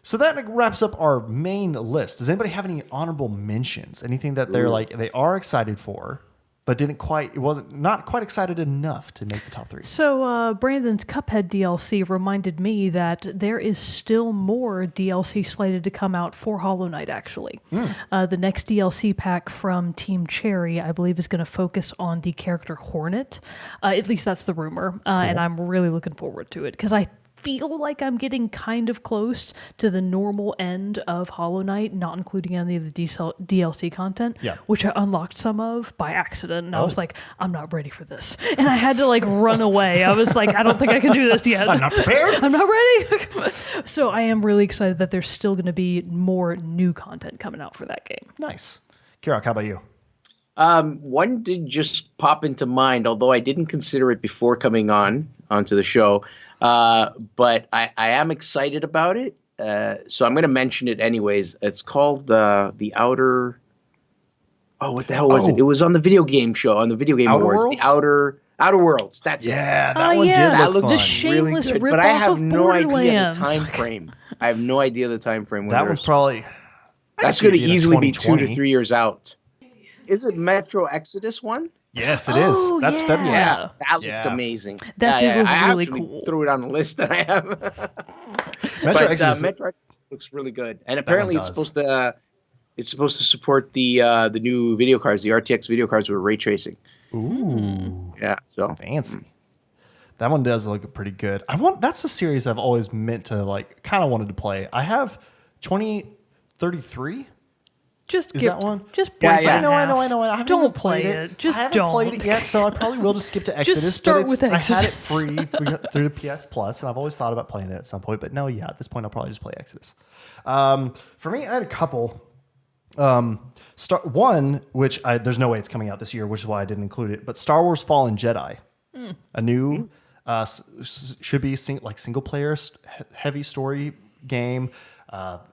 So that wraps up our main list. Does anybody have any honorable mentions? Anything that they're like, they are excited for, but not quite excited enough to make the top 3? So Brandon's Cuphead DLC reminded me that there is still more DLC slated to come out for Hollow Knight, actually. The next DLC pack from Team Cherry, I believe, is going to focus on the character Hornet. At least that's the rumor. And I'm really looking forward to it because I feel like I'm getting kind of close to the normal end of Hollow Knight, not including any of the DLC content, which I unlocked some of by accident. And I was like, I'm not ready for this. And I had to like run away. I was like, I don't think I can do this yet. I'm not prepared. I'm not ready. So I am really excited that there's still going to be more new content coming out for that game. Nice. Kirrok, how about you? One did just pop into mind, although I didn't consider it before coming onto the show. But I am excited about it. So I'm going to mention it anyways. It's called The Outer. Oh, what the hell was it? It was on the video game show, on the Video Game Awards. Worlds? The Outer Worlds. That's it. Yeah, that one did look fun. Shameless really good. But I have no idea the time frame. I have no idea the time frame. That one's probably. That's going to easily be 2 to 3 years out. Is it Metro Exodus one? Yes, it is. That's February. Yeah, that looked amazing. That did look I really actually cool. threw it on the list that I have. Metro Exodus looks really good, and apparently it's supposed to support the new video cards, the RTX video cards with ray tracing. Ooh, yeah, so fancy. That one does look pretty good. That's a series I've always meant to like, kind of wanted to play. I have 2033. That one? Just break yeah. it in I half. know. I haven't Don't even play played it. Just I haven't don't. played it yet, so I probably will just skip to Exodus. start with I had it Exodus. free through the PS Plus, and I've always thought about playing it at some point. But no, at this point, I'll probably just play Exodus. For me, I had a couple. One, which there's no way it's coming out this year, which is why I didn't include it. But Star Wars Fallen Jedi, a new should be single player heavy story game.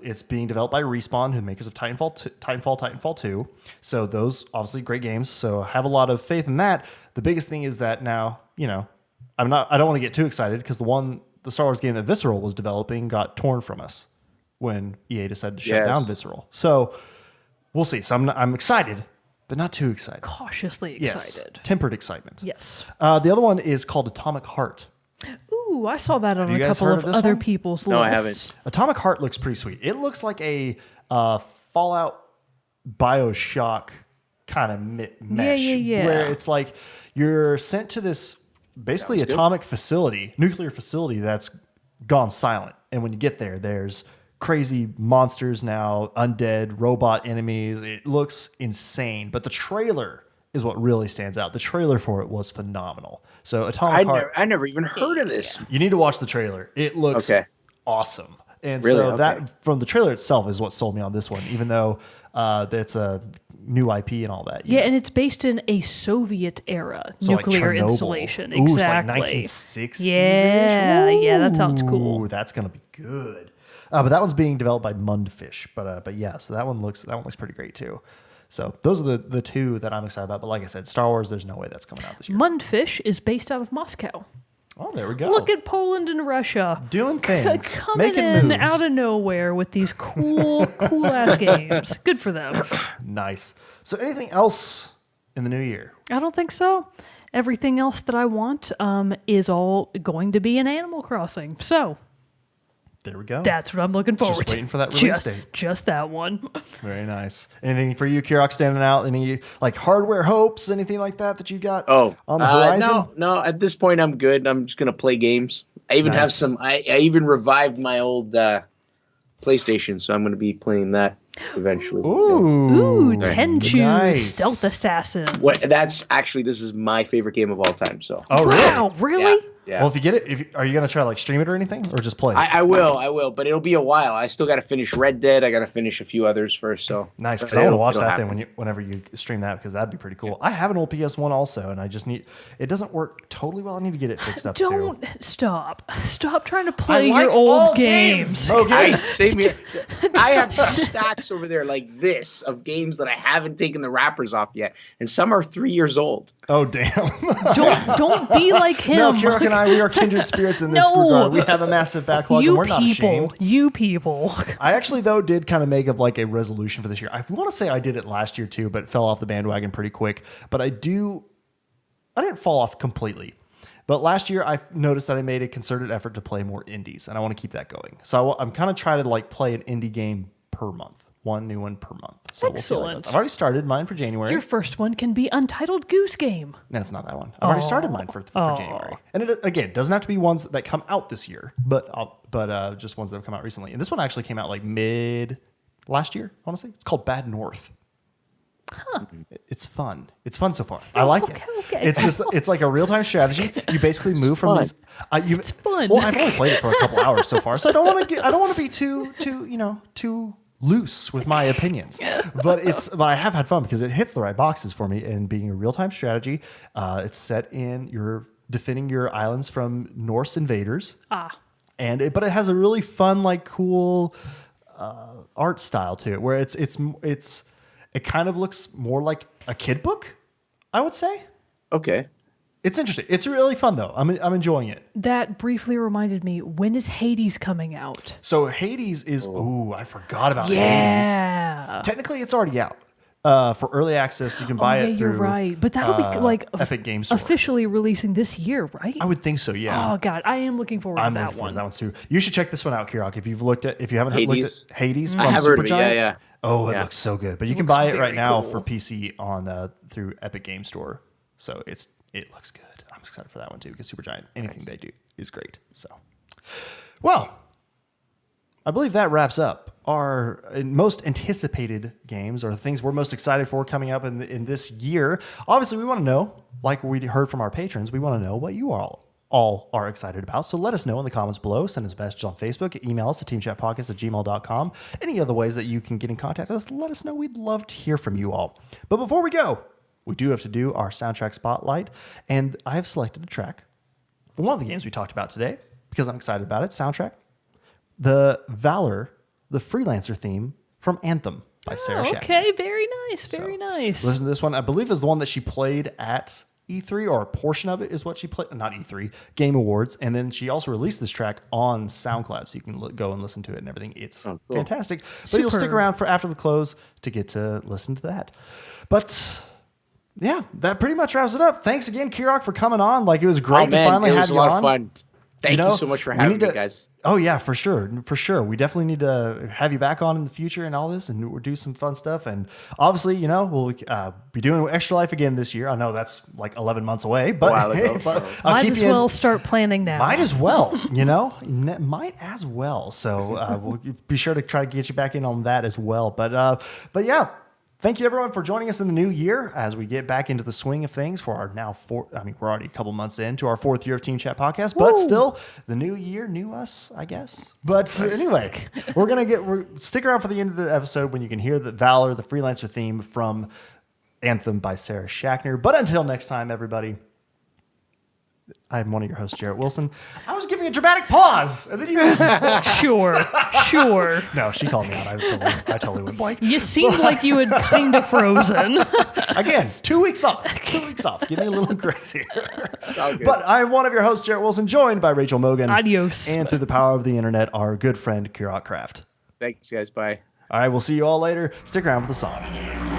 It's being developed by Respawn, who makers of Titanfall 2. So those obviously great games. So I have a lot of faith in that. The biggest thing is that now, I don't want to get too excited because the Star Wars game that Visceral was developing got torn from us when EA decided to shut down Visceral. So we'll see. So I'm excited, but not too excited. Cautiously excited. Yes, tempered excitement. Yes. The other one is called Atomic Heart. Ooh, I saw that on a you guys couple heard of of this other one? people's No, lists. I haven't. Atomic Heart looks pretty sweet. It looks like a Fallout BioShock kind of mesh. Yeah. Where it's like you're sent to this basically atomic facility, nuclear facility that's gone silent. And when you get there, there's crazy monsters now, undead, robot enemies. It looks insane. But the trailer is what really stands out. The trailer for it was phenomenal. So Atomic Heart. I never even heard of this. You need to watch the trailer. It looks awesome. And Really? so that from the trailer itself is what sold me on this one, even though it's a new IP and all that. Yeah, and it's based in a Soviet era nuclear Chernobyl. installation. Ooh, Exactly. it's like 1960s. Yeah, that sounds cool. That's gonna be good. But that one's being developed by Mundfish. But yeah, so that one looks pretty great too. So those are the two that I'm excited about. But like I said, Star Wars, there's no way that's coming out this year. Mundfish is based out of Moscow. Oh, there we go. Look at Poland and Russia. Doing things. Coming making in moves. out of nowhere with these cool ass games. Good for them. Nice. So anything else in the new year? I don't think so. Everything else that I want is all going to be in Animal Crossing. So There we go. that's what I'm looking forward to. Just waiting for that release date. Just that one. Very nice. Anything for you, Kirrok, standing out? Any like hardware hopes? Anything like that you got on the horizon? No. At this point, I'm good. I'm just gonna play games. I even have some. I even revived my old PlayStation, so I'm gonna be playing that eventually. Ooh, Tenchu, Nice. Stealth Assassin. This is my favorite game of all time. So. Oh, really? Wow, really? Yeah. Yeah. Well, if you get it, are you gonna try to like stream it or anything, or just play it? I will, but it'll be a while. I still got to finish Red Dead. I got to finish a few others first. So Nice, because but I want to it'll- watch it'll that happen. then whenever you stream that, because that'd be pretty cool. I have an old PS1 also, and I just need it doesn't work totally well. I need to get it fixed up too. Don't stop trying to play like your all old games. Okay. Same here. I have stacks over there like this of games that I haven't taken the wrappers off yet, and some are 3 years old. Oh damn! Don't be like him. No, Kirrok and I, we are kindred spirits in this No. regard. We have a massive backlog, and we're not ashamed. You people. I actually, though, did kind of make up like a resolution for this year. I want to say I did it last year too, but fell off the bandwagon pretty quick. But I didn't fall off completely. But last year, I noticed that I made a concerted effort to play more indies, and I want to keep that going. So I'm kind of trying to like play an indie game per month, one new one per month. So we'll see how that Excellent. goes. I've already started mine for January. Your first one can be Untitled Goose Game. No, it's not that one. I've already started mine for January. And it, again, doesn't have to be ones that come out this year, but just ones that have come out recently. And this one actually came out like mid last year, honestly. It's called Bad North. Huh. It's fun. It's fun so far. I like it. Okay. It's like a real-time strategy. You basically move from these. It's fun. Well, I've only played it for a couple hours so far, so I don't want to be too loose with my opinions. But I have had fun because it hits the right boxes for me. And being a real-time strategy, it's set in you're defending your islands from Norse invaders. But it has a really fun, like cool art style to it, where it kind of looks more like a kid book, I would say. Okay. It's interesting. It's really fun though. I'm enjoying it. That briefly reminded me, when is Hades coming out? So Hades is. Ooh, I forgot about Hades. Yeah. Technically, it's already out for early access. You can buy it through. You're right. But that'll be like Epic Games Store. officially releasing this year, right? I would think so. Yeah. Oh God, I am looking forward to I'm that looking forward one. to that one too. You should check this one out, Kirok. If you haven't Hades. looked at Hades I from have heard of it. Supergiant. Yeah. Oh, it Yeah. looks so good. But you can looks buy it right very now cool. for PC on through Epic Games Store. So it looks good. I'm excited for that one too because Supergiant, anything they do is great. So, well, I believe that wraps up our most anticipated games or the things we're most excited for coming up in this year. Obviously, we want to know, like we heard from our patrons, we want to know what you all are excited about. So let us know in the comments below. Send us a message on Facebook. Email us at teamchatpodcast@gmail.com. Any other ways that you can get in contact with us, let us know. We'd love to hear from you all. But before we go, we do have to do our soundtrack spotlight. And I have selected a track from one of the games we talked about today because I'm excited about it. Soundtrack. The Valor, the Freelancer theme from Anthem by Sarah Shack. Okay, very nice, very nice. Listen to this one. I believe is the one that she played at E3, or a portion of it is what she played. Not E3, Game Awards. And then she also released this track on SoundCloud, so you can go and listen to it and everything. It's fantastic. But you'll stick Superb. around for after the close to get to listen to that. But yeah, that pretty much wraps it up. Thanks again, Kirok, for coming on. Like, it was great to finally it have was a you lot on. of fun. Thank you so much for having me, to, guys. Oh yeah, for sure. We definitely need to have you back on in the future and all this, and we'll do some fun stuff. And obviously, we'll be doing Extra Life again this year. I know that's like 11 months away, but, A while ago. but I'll Might keep as you well start planning now. Might as well, might as well. So we'll be sure to try to get you back in on that as well. But yeah. Thank you, everyone, for joining us in the new year as we get back into the swing of things for our we're already a couple months into our 4th year of Team Chat Podcast, but still, the new year, new us, I guess. But anyway, stick around for the end of the episode when you can hear the Valor, the Freelancer theme from Anthem by Sarah Shackner. But until next time, everybody, I'm one of your hosts, Jerrett Wilson. I was giving a dramatic pause. And then Sure. No, she called me out. I totally went blank. You seemed like you had kind of frozen. Again, 2 weeks off. 2 weeks off. Give me a little grace here. All good. But I'm one of your hosts, Jerrett Wilson, joined by Rachel Mogan. Adios. And through the power of the internet, our good friend, Kirrok Craft. Thanks, guys. Bye. All right, we'll see you all later. Stick around for the song.